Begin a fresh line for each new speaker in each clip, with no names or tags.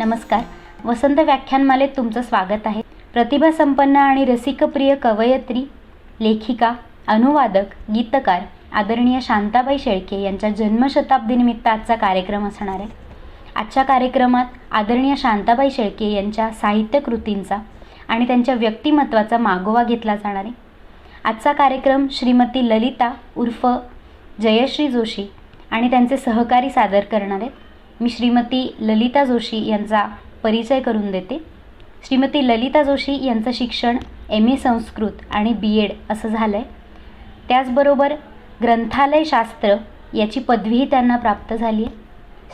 नमस्कार. वसंत व्याख्यानमालेत तुमचं स्वागत आहे. प्रतिभासंपन्न आणि रसिकप्रिय कवयित्री, लेखिका, अनुवादक, गीतकार आदरणीय शांताबाई शेळके यांच्या जन्मशताब्दीनिमित्त आजचा कार्यक्रम असणार आहे. आजच्या कार्यक्रमात आदरणीय शांताबाई शेळके यांच्या साहित्यकृतींचा आणि त्यांच्या व्यक्तिमत्त्वाचा मागोवा घेतला जाणार आहे. आजचा कार्यक्रम श्रीमती ललिता उर्फ जयश्री जोशी आणि त्यांचे सहकारी सादर करणार आहेत. मी श्रीमती ललिता जोशी यांचा परिचय करून देते. श्रीमती ललिता जोशी यांचं शिक्षण MA संस्कृत आणि BEd असं झालं आहे. त्याचबरोबर ग्रंथालयशास्त्र याची पदवीही त्यांना प्राप्त झाली आहे.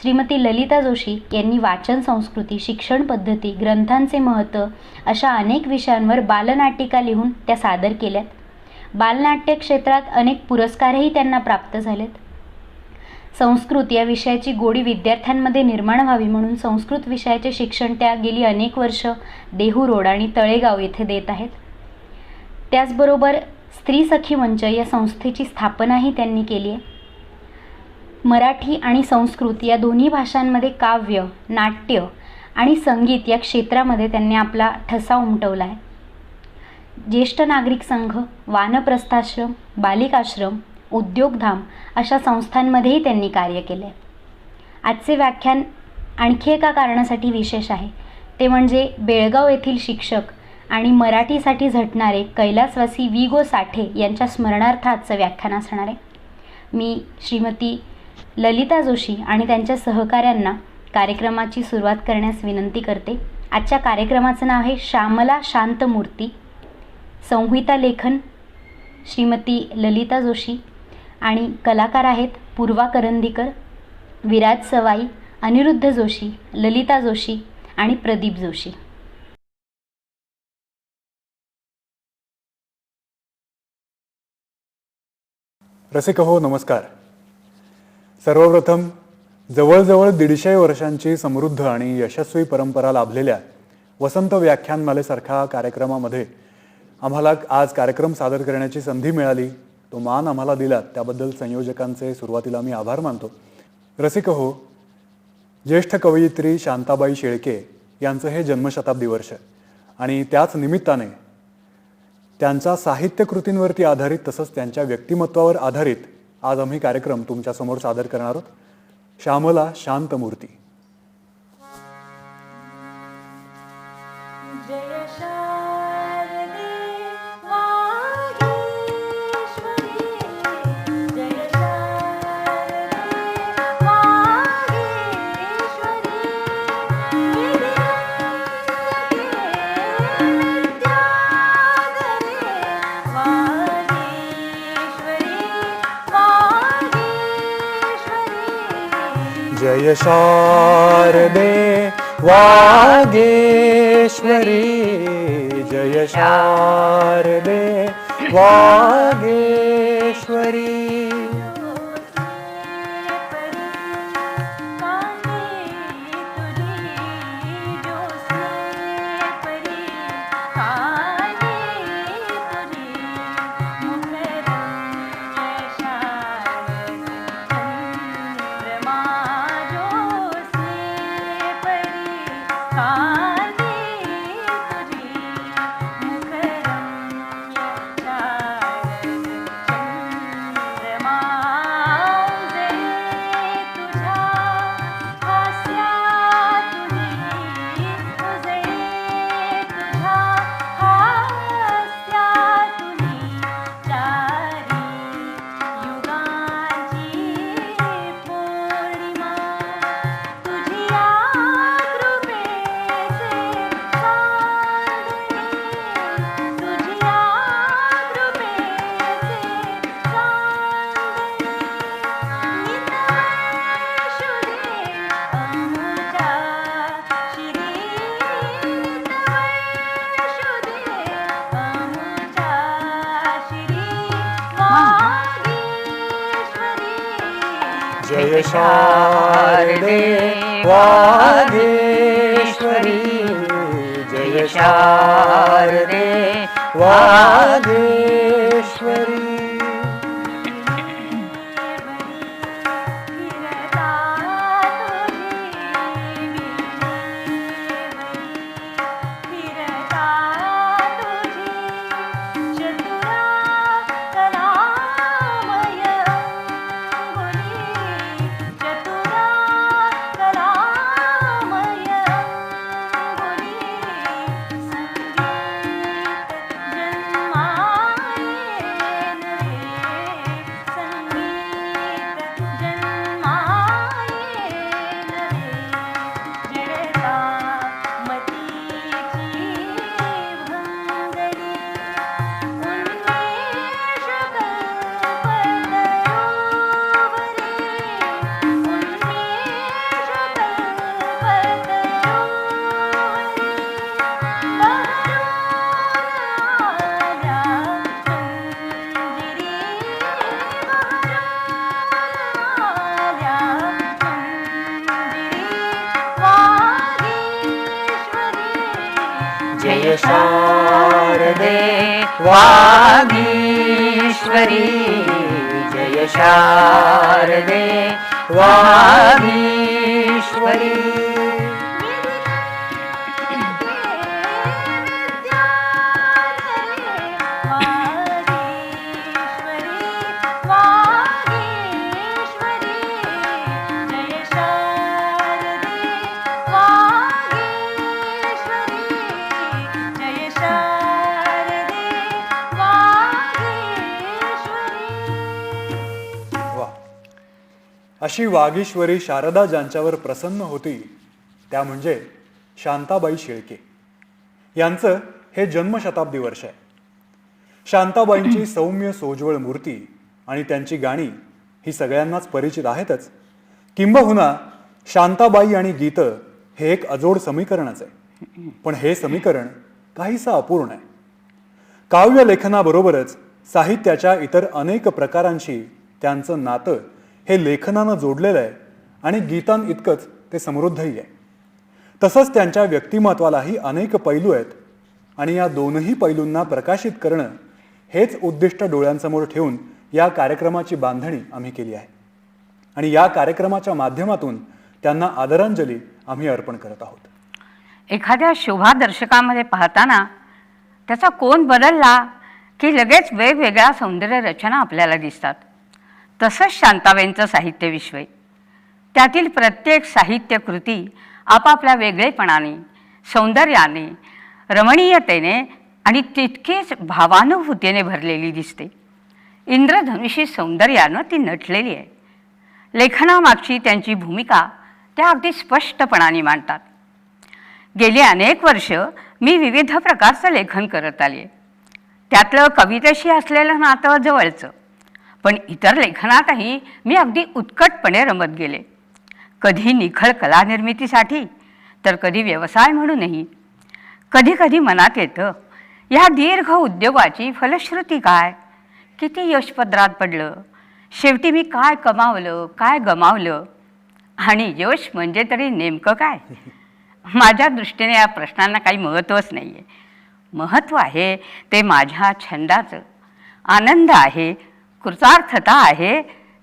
श्रीमती ललिता जोशी यांनी वाचन संस्कृती, शिक्षण पद्धती, ग्रंथांचे महत्त्व अशा अनेक विषयांवर बालनाटिका लिहून त्या सादर केल्यात. बालनाट्य क्षेत्रात अनेक पुरस्कारही त्यांना प्राप्त झालेत. संस्कृत या विषयाची गोडी विद्यार्थ्यांमध्ये निर्माण व्हावी म्हणून संस्कृत विषयाचे शिक्षण त्या गेली अनेक वर्ष देहू रोड आणि तळेगाव येथे देत आहेत. त्याचबरोबर स्त्री सखी मंच या संस्थेची स्थापनाही त्यांनी केली आहे. मराठी आणि संस्कृत या दोन्ही भाषांमध्ये काव्य, नाट्य आणि संगीत या क्षेत्रामध्ये त्यांनी आपला ठसा उमटवला आहे. ज्येष्ठ नागरिक संघ, वानप्रस्थाश्रम, बालिकाश्रम, उद्योगधाम अशा संस्थांमध्येही त्यांनी कार्य केले. आजचे व्याख्यान आणखी एका कारणासाठी विशेष आहे, ते म्हणजे बेळगाव येथील शिक्षक आणि मराठीसाठी झटणारे कैलासवासी वि. साठे यांच्या स्मरणार्थ आजचं व्याख्यान असणार आहे. मी श्रीमती ललिता जोशी आणि त्यांच्या सहकाऱ्यांना कार्यक्रमाची सुरुवात करण्यास विनंती करते. आजच्या कार्यक्रमाचं नाव आहे श्यामला शांतमूर्ती. संहिता लेखन श्रीमती ललिता जोशी आणि कलाकार आहेत पूर्वा करंदीकर, विराज सवाई, अनिरुद्ध जोशी, ललिता जोशी आणि प्रदीप जोशी.
रसिक हो, नमस्कार. सर्वप्रथम जवळजवळ 150 वर्षांची समृद्ध आणि यशस्वी परंपरा लाभलेल्या वसंत व्याख्यानमालेसारख्या कार्यक्रमामध्ये आम्हाला आज कार्यक्रम सादर करण्याची संधी मिळाली. तो मान आम्हाला दिलात त्याबद्दल संयोजकांचे सुरुवातीला मी आभार मानतो. रसिक हो, ज्येष्ठ कवयित्री शांताबाई शेळके यांचं हे जन्मशताब्दी वर्ष आणि त्याच निमित्ताने त्यांच्या साहित्यकृतींवरती आधारित तसंच त्यांच्या व्यक्तिमत्वावर आधारित आज आम्ही कार्यक्रम तुमच्यासमोर सादर करणार आहोत. श्यामला शांतमूर्ती. जय शारदे वागेश्वरी, जय शारदे वागेश्वरी. जय शारदे वागेश्वरी, जय शारदे वागेश्वरी.
शारदे वागीश्वरी जय शारदे वागीश्वरी
अशी वागीश्वरी शारदा ज्यांच्यावर प्रसन्न होती त्या म्हणजे शांताबाई शेळके यांचं हे जन्मशताब्दी वर्ष आहे. शांताबाईंची सौम्य सोज्वळ मूर्ती आणि त्यांची गाणी ही सगळ्यांनाच परिचित आहेतच. किंबहुना शांताबाई आणि गीत हे एक अजोड समीकरणच आहे. पण हे समीकरण काहीसं अपूर्ण आहे. काव्य लेखनाबरोबरच साहित्याच्या इतर अनेक प्रकारांशी त्यांचं नातं हे लेखनानं जोडलेलं आहे आणि गीतांइतकंच ते समृद्धही आहे. तसंच त्यांच्या व्यक्तिमत्वालाही अनेक पैलू आहेत आणि या दोनही पैलूंना प्रकाशित करणं हेच उद्दिष्ट डोळ्यांसमोर ठेवून या कार्यक्रमाची बांधणी आम्ही केली आहे. आणि या कार्यक्रमाच्या माध्यमातून त्यांना आदरांजली आम्ही अर्पण करत आहोत.
एखाद्या शोभा दर्शकामध्ये पाहताना त्याचा कोन बदलला की लगेच वेगवेगळ्या सौंदर्य रचना आपल्याला दिसतात. तसंच शांताबाईंचं साहित्य विश्व आहे. त्यातील प्रत्येक साहित्य कृती आपापल्या वेगळेपणाने, सौंदर्याने, रमणीयतेने आणि तितकीच भावानुभूतीने भरलेली दिसते. इंद्रधनुषी सौंदर्यानं ती नटलेली आहे. लेखनामागची त्यांची भूमिका त्या अगदी स्पष्टपणाने मांडतात. गेली अनेक वर्ष मी विविध प्रकारचं लेखन करत आले. त्यातलं कवितेशी असलेलं नातं जवळचं, पण इतर लेखनातही मी अगदी उत्कटपणे रमत गेले. कधी निखळ कलानिर्मितीसाठी तर कधी व्यवसाय म्हणूनही. कधी कधी मनात येतं या दीर्घ उद्योगाची फलश्रुती काय, किती यशपदरात पडलं, शेवटी मी काय कमावलं, काय गमावलं आणि यश म्हणजे तरी नेमकं काय. माझ्या दृष्टीने या प्रश्नांना काही महत्त्वच नाही आहे. महत्त्व आहे ते माझ्या छंदाचं. आनंद आहे, कृतार्थता आहे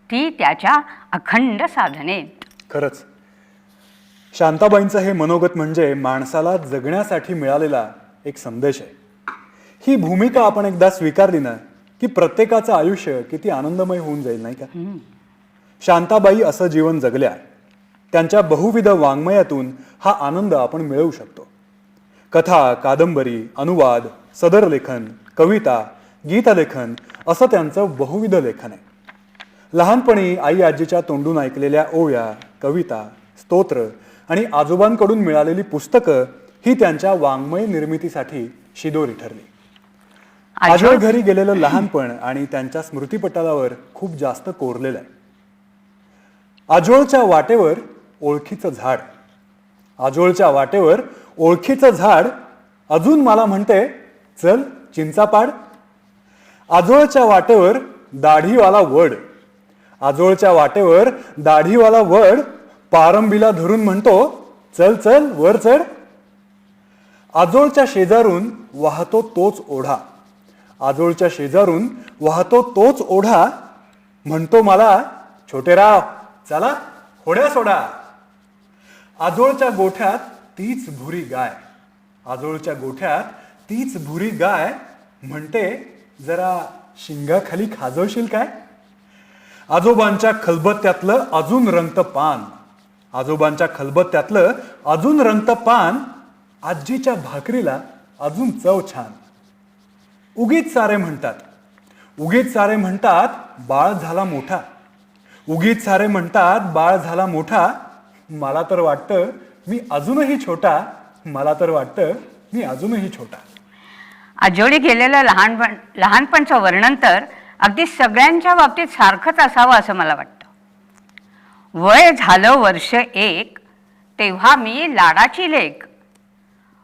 ती त्याच्या अखंड साधनेत.
खरंच शांताबाईंचं हे मनोगत म्हणजे माणसाला जगण्यासाठी मिळालेला एक संदेश आहे. ही भूमिका आपण एकदा स्वीकारली ना की प्रत्येकाचं आयुष्य किती आनंदमय होऊन जाईल, नाही का. शांताबाई असं जीवन जगल्या. त्यांच्या बहुविध वाङ्मयातून हा आनंद आपण मिळवू शकतो. कथा, कादंबरी, अनुवाद, सदरलेखन, कविता, गीतलेखन असं त्यांचं बहुविध लेखन आहे. लहानपणी आई आजीच्या तोंडून ऐकलेल्या ओव्या, कविता, स्तोत्र आणि आजोबांकडून मिळालेली पुस्तकं ही त्यांच्या वाङ्मय निर्मितीसाठी शिदोरी ठरली. आजोळ घरी गेलेलं लहानपण आणि त्यांच्या स्मृतिपटलावर खूप जास्त कोरलेलं आहे. आजोळच्या वाटेवर ओळखीचं झाड, आजोळच्या वाटेवर ओळखीचं झाड अजून मला म्हणते चल चिंचा पाड. आजोळच्या वाटेवर दाढीवाला वड, आजोळच्या वाटेवर दाढीवाला वड पारंबीला धरून म्हणतो चल चल वर चढ. आजोळच्या शेजारून वाहतो तोच ओढा, आजोळच्या शेजारून वाहतो तोच ओढा म्हणतो मला छोटेराव चला होड्या सोडा. आजोळच्या गोठ्यात तीच भुरी गाय, आजोळच्या गोठ्यात तीच भुरी गाय म्हणते जरा शिंगाखाली खाजवशील काय. आजोबांच्या खलबत्त्यातलं अजून रंगतं पान, आजोबांच्या खलबत्त्यातलं अजून रंगतं पान आजीच्या भाकरीला अजून चव छान. उगीच सारे म्हणतात, उगीच सारे म्हणतात बाळ झाला मोठा, उगीच सारे म्हणतात बाळ झाला मोठा. मला तर वाटतं मी अजूनही छोटा, मला तर वाटतं मी अजूनही छोटा.
आजोळी गेलेलं लहानपणचं वर्णन तर अगदी सगळ्यांच्या बाबतीत सारखंच असावं असं मला वाटतं. वय झालं वर्ष 1 तेव्हा मी लाडाची लेक,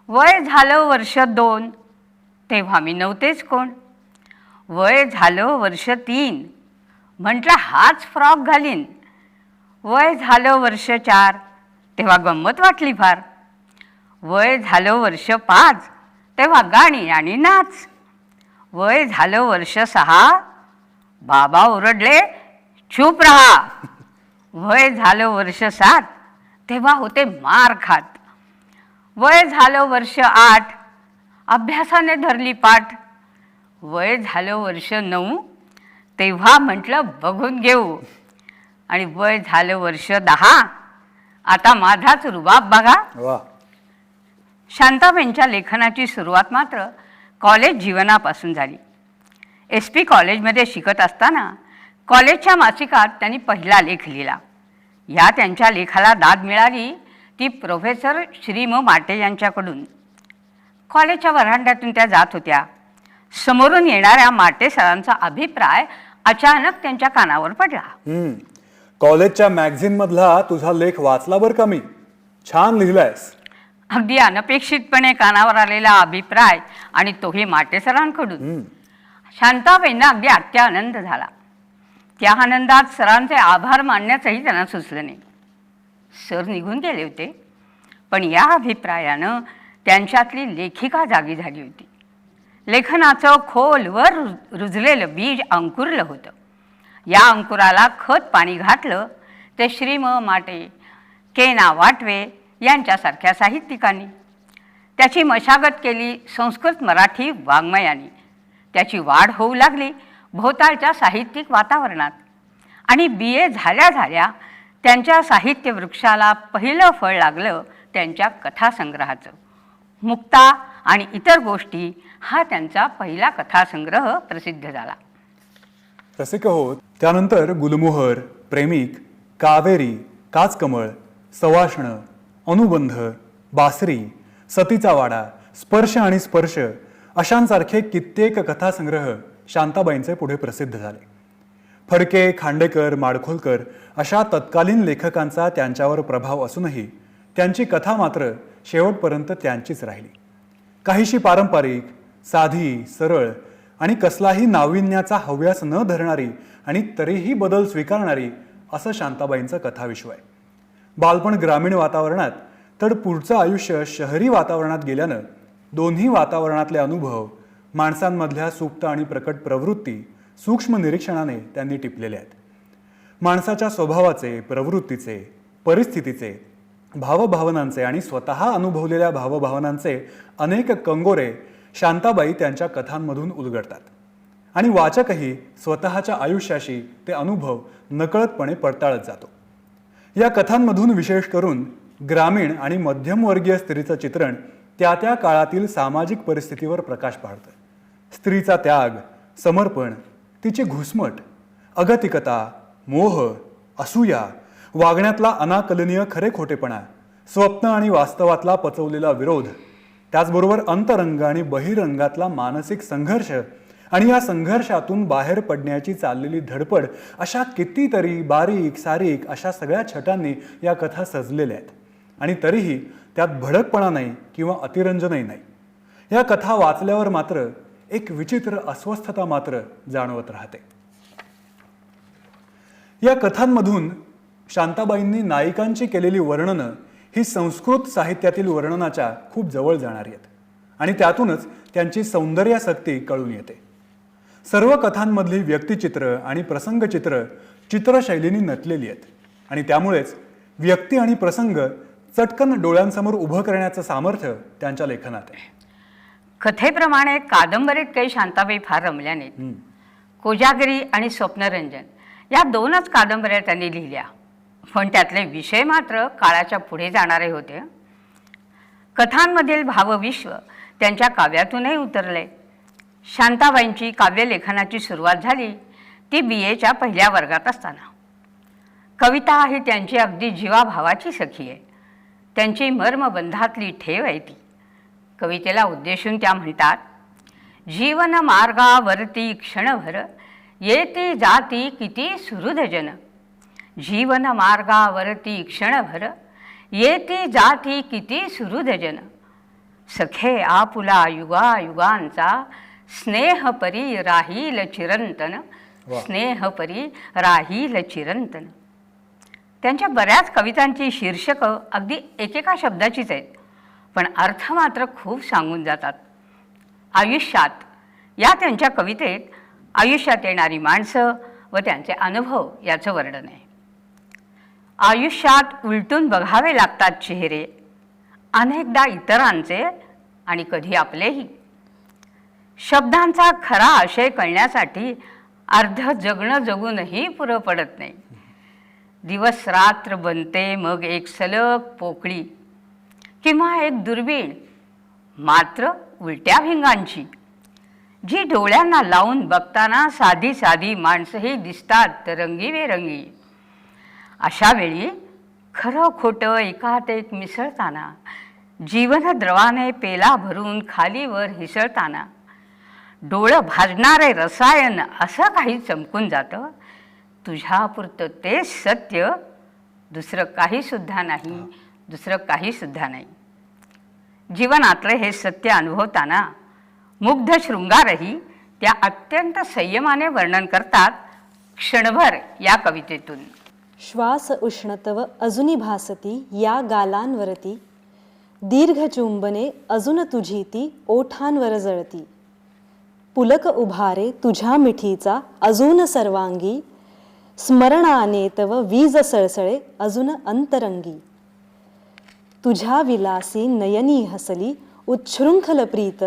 वय झालं वर्ष 2 तेव्हा मी नव्हतेच कोण, वय झालं वर्ष 3 म्हटलं हाच फ्रॉक घालीन, वय झालं वर्ष 4 तेव्हा गंमत वाटली फार, वय झालं वर्ष 5 तेव्हा गाणी आणि नाच. वय झालं वर्ष 6, बाबा ओरडले, चूप रहा. वय झालं वर्ष 7, तेव्हा होते मार खात. वय झालं वर्ष 8, अभ्यासाने धरली पाठ. वय झालं वर्ष 9, तेव्हा म्हटलं बघून घेऊ. आणि वय झालं वर्ष 10, आता माझाच रुबाब बघा.
वा.
शांताबाईंच्या लेखनाची सुरुवात मात्र कॉलेज जीवनापासून झाली. SP कॉलेजमध्ये शिकत असताना कॉलेजच्या मासिकात त्यांनी पहिला लेख लिहिला. या त्यांच्या लेखाला दाद मिळाली ती प्रोफेसर श्री म माटे यांच्याकडून. कॉलेजच्या व्हरांड्यातून त्या जात होत्या. समोरून येणाऱ्या माटे सरांचा अभिप्राय अचानक त्यांच्या कानावर पडला.
कॉलेजच्या मॅगझिन मधला तुझा लेख वाचला बरं का मी, छान लिहिलायस.
अगदी अनपेक्षितपणे कानावर आलेला अभिप्राय आणि तोही माटे सरांकडून. शांताबाईंना अगदी अत्यानंद झाला. त्या आनंदात सरांचे आभार मानण्याचंही त्यांना सुचलं नाही. सर निघून गेले होते, पण या अभिप्रायानं त्यांच्यातली लेखिका जागी झाली होती. लेखनाचं खोलवर रुजलेलं बीज अंकुरलं होतं. या अंकुराला खत पाणी घातलं ते श्री म माटे, के.ना. वाटवे यांच्यासारख्या साहित्यिकांनी. त्याची मशागत केली संस्कृत मराठी वाङ्मयानी. त्याची वाढ होऊ लागली भोवतालच्या साहित्यिक वातावरणात. आणि BA झाल्या झाल्या त्यांच्या साहित्य वृक्षाला पहिलं फळ लागलं त्यांच्या कथासंग्रहाचं. मुक्ता आणि इतर गोष्टी हा त्यांचा पहिला कथासंग्रह प्रसिद्ध झाला.
रसिक हो, त्यानंतर गुलमोहर, प्रेमिक, कावेरी, काचकमळ, सवाष्ण, अनुबंध, बासरी, सतीचा वाडा, स्पर्श आणि स्पर्श अशांसारखे कित्येक कथासंग्रह शांताबाईंचे पुढे प्रसिद्ध झाले. फडके, खांडेकर, माडखोलकर अशा तत्कालीन लेखकांचा त्यांच्यावर प्रभाव असूनही त्यांची कथा मात्र शेवटपर्यंत त्यांचीच राहिली. काहीशी पारंपरिक, साधी, सरळ आणि कसलाही नाविन्याचा हव्यास न धरणारी आणि तरीही बदल स्वीकारणारी असं शांताबाईंचं कथाविश्व आहे. बालपण ग्रामीण वातावरणात तर पुढचं आयुष्य शहरी वातावरणात गेल्यानं दोन्ही वातावरणातले अनुभव, माणसांमधल्या सुप्त आणि प्रकट प्रवृत्ती सूक्ष्म निरीक्षणाने त्यांनी टिपलेले आहेत. माणसाच्या स्वभावाचे, प्रवृत्तीचे, परिस्थितीचे, भावभावनांचे आणि स्वतः अनुभवलेल्या भावभावनांचे अनेक कंगोरे शांताबाई त्यांच्या कथांमधून उलगडतात. आणि वाचकही स्वतःच्या आयुष्याशी ते अनुभव नकळतपणे पडताळत जातो. या कथांमधून विशेष करून ग्रामीण आणि मध्यमवर्गीय स्त्रीचं चित्रण त्या त्या काळातील सामाजिक परिस्थितीवर प्रकाश पाडतं. स्त्रीचा त्याग, समर्पण, तिची घुसमट, अगतिकता, मोह, असूया, वागण्यातला अनाकलनीय खरे खोटेपणा, स्वप्न आणि वास्तवातला पचवलेला विरोध, त्याचबरोबर अंतरंग आणि बहिरंगातला मानसिक संघर्ष आणि या संघर्षातून बाहेर पडण्याची चाललेली धडपड अशा कितीतरी बारीक सारीक अशा सगळ्या छटांनी या कथा सजलेल्या आहेत. आणि तरीही त्यात भडकपणा नाही किंवा अतिरंजनही नाही. या कथा वाचल्यावर मात्र एक विचित्र अस्वस्थता मात्र जाणवत राहते. या कथांमधून शांताबाईंनी नायिकांची केलेली वर्णनं ही संस्कृत साहित्यातील वर्णनाच्या खूप जवळ जाणारी आहेत आणि त्यातूनच त्यांची सौंदर्यासक्ती कळून येते. सर्व कथांमधली व्यक्तिचित्र आणि प्रसंगचित्र चित्रशैलीने नटलेली आहेत आणि त्यामुळेच व्यक्ती आणि प्रसंग चटकन डोळ्यांसमोर उभं करण्याचं सामर्थ्य त्यांच्या लेखनात आहे.
कथेप्रमाणे कादंबरीत काही शांताबाई फार रमल्या नाहीत. कोजागिरी आणि स्वप्नरंजन या 2च कादंबऱ्या त्यांनी लिहिल्या, पण त्यातले विषय मात्र काळाच्या पुढे जाणारे होते. कथांमधील भावविश्व त्यांच्या काव्यातूनही उतरले. शांताबाईंची काव्यलेखनाची सुरुवात झाली ती BAच्या पहिल्या वर्गात असताना. कविता ही त्यांची अगदी जीवाभावाची सखी आहे. त्यांची मर्मबंधातली ठेव आहे ती. कवितेला उद्देशून त्या म्हणतात, जीवन मार्गावरती क्षणभर येती जाती किती सुहृदजन. जीवन मार्गावरती क्षणभर येती जाती किती सुहृदजन. सखे आपुला युगायुगांचा स्नेहपरी राहील चिरंतन. स्नेहपरी राहील चिरंतन. त्यांच्या बऱ्याच कवितांची शीर्षकं अगदी एकेका शब्दाचीच आहेत, पण अर्थ मात्र खूप सांगून जातात. आयुष्यात या त्यांच्या कवितेत आयुष्यात येणारी माणसं व त्यांचे अनुभव याचं वर्णन आहे. आयुष्यात उलटून बघावे लागतात चेहरे, अनेकदा इतरांचे आणि कधी आपलेही. शब्दांचा खरा आशय कळण्यासाठी अर्ध जगणं जगूनही पुरं पडत नाही. दिवस रात्र बनते मग एक सलग पोकळी किंवा एक दुर्बीण, मात्र उलट्या भिंगांची, जी डोळ्यांना लावून बघताना साधी साधी माणसंही दिसतात रंगीबेरंगी. अशा वेळी खरं खोटं एकात एक मिसळताना, जीवनद्रवाने पेला भरून खालीवर हिसळताना डोळं भाजणारे रसायन असं काही चमकून जातं. तुझ्यापुरतं तेच सत्य, दुसरं काहीसुद्धा नाही, दुसरं काहीसुद्धा नाही. जीवनातलं हे सत्य अनुभवताना मुग्ध शृंगारही त्या अत्यंत संयमाने वर्णन करतात क्षणभर या कवितेतून.
श्वास उष्णतव अजुनी भासती या गालांवरती, दीर्घ चुंबने अजून तुझी ती ओठांवर जळती. पुलक उभारे तुझ्या मिठीचा अजून सर्वांगी, स्मरणाने तव वीज सळसळे अजून अंतरंगी. तुझ्या विलासी नयनी हसली उच्छृंखल प्रीत,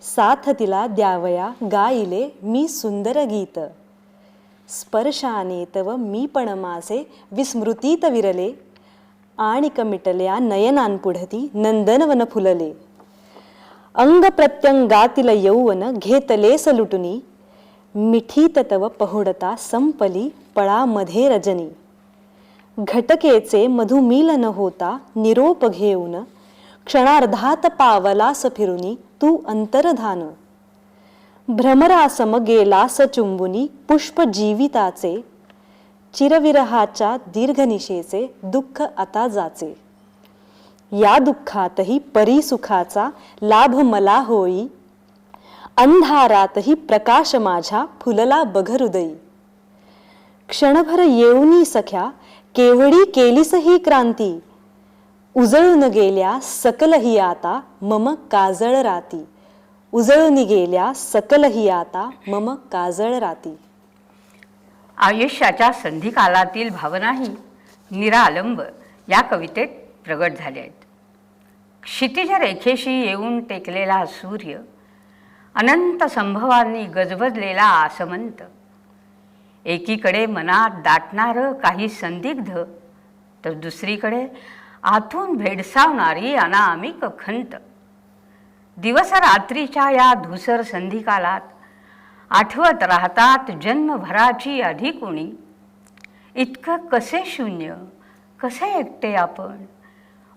साथ तिला द्यावया गाईले मी सुंदर गीत. स्पर्शाने तव मी पण माझे विस्मृतीत विरले, आणि कमिटल्या नयनांपुढती नंदनवन फुलले. अंग प्रत्यंगातील यौवन घेतलेस लुटुनी, मिठीत तव पहुडता संपली पळामध्ये रजनी. घटकेचे मधुमील न होता निरोप घेऊन, क्षणार्धात पावलास फिरुनी तू अंतर्धान. भ्रमरासम गेलास चुंबुनी पुष्प जीविताचे, चिरविरहाच्या दीर्घनिशेचे दुःख आता जाचे. या दुःखातही परिसुखाचा लाभ मला होई, अंधारातही प्रकाश माझ्या फुलला बघ हृदयी. क्षणभर येऊनी सख्या केवढी केलीस ही क्रांती, उजळून गेल्या सकलही आता मम काजळ राती. उजळून गेल्या सकलही आता मम काजळ राती.
आयुष्याच्या संधिकालातील भावनाही निरालंब या कवितेत प्रगट झाल्या आहेत. क्षितिज रेखेशी येऊन टेकलेला सूर्य, अनंत संभवांनी गजबजलेला आसमंत, एकीकडे मनात दाटणारं काही संदिग्ध, तर दुसरीकडे आतून भेडसावणारी अनामिक खंत. दिवस रात्रीच्या या धुसर संधिकालात आठवत राहतात जन्मभराची अधिक उणी. इतकं कसे शून्य, कसे एकटे आपण,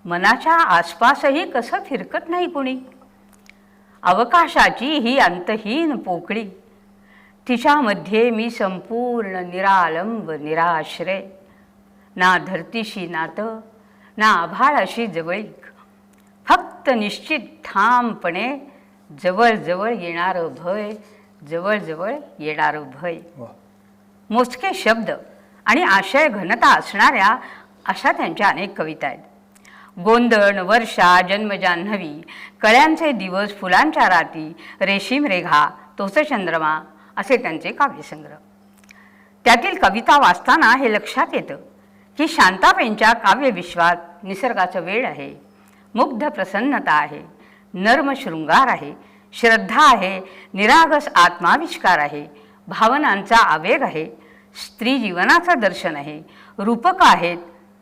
मनाच्या आसपासही कसं फिरकत नाही कुणी. अवकाशाची ही अंतहीन पोकळी, तिच्यामध्ये मी संपूर्ण निरालंब निराश्रय. ना धरतीशी नातं, ना आभाळाशी जवळीक, फक्त निश्चित ठामपणे जवळजवळ येणारं भय, जवळजवळ येणारं भय. मोजके शब्द आणि आशय घनता असणाऱ्या अशा त्यांच्या अनेक कविता आहेत. गोंधळ, वर्षा, जन्मजान्हवी, कळ्यांचे दिवस, फुलांच्या राती, रेशीम रेघा, तोच चंद्रमा असे त्यांचे काव्यसंग्रह. त्यातील कविता वाचताना हे लक्षात येतं की शांताबाईंच्या काव्यविश्वात निसर्गाचं वेळ आहे, मुग्ध प्रसन्नता आहे, नर्म शृंगार आहे, श्रद्धा आहे, निरागस आत्माविष्कार आहे, भावनांचा आवेग आहे, स्त्री जीवनाचं दर्शन आहे, रूपक आहेत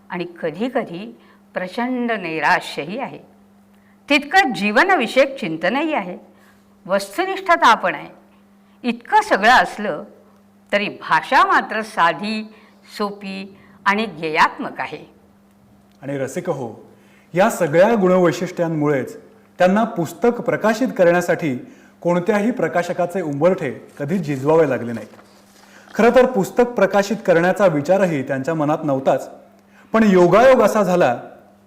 आणि कधीकधी प्रचंड नैराश्यही आहे. तितकं जीवनविषयक चिंतनही आहे, वस्तुनिष्ठता पण आहे. इतकं सगळं असलं तरी भाषा मात्र साधी, सोपी आणि गेयात्मक आहे.
आणि रसिक हो, या सगळ्या गुणवैशिष्ट्यांमुळेच त्यांना पुस्तक प्रकाशित करण्यासाठी कोणत्याही प्रकाशकाचे उंबरठे कधी झिजवावे लागले नाहीत. खरं तर पुस्तक प्रकाशित करण्याचा विचारही त्यांच्या मनात नव्हताच. पण योगायोग असा झाला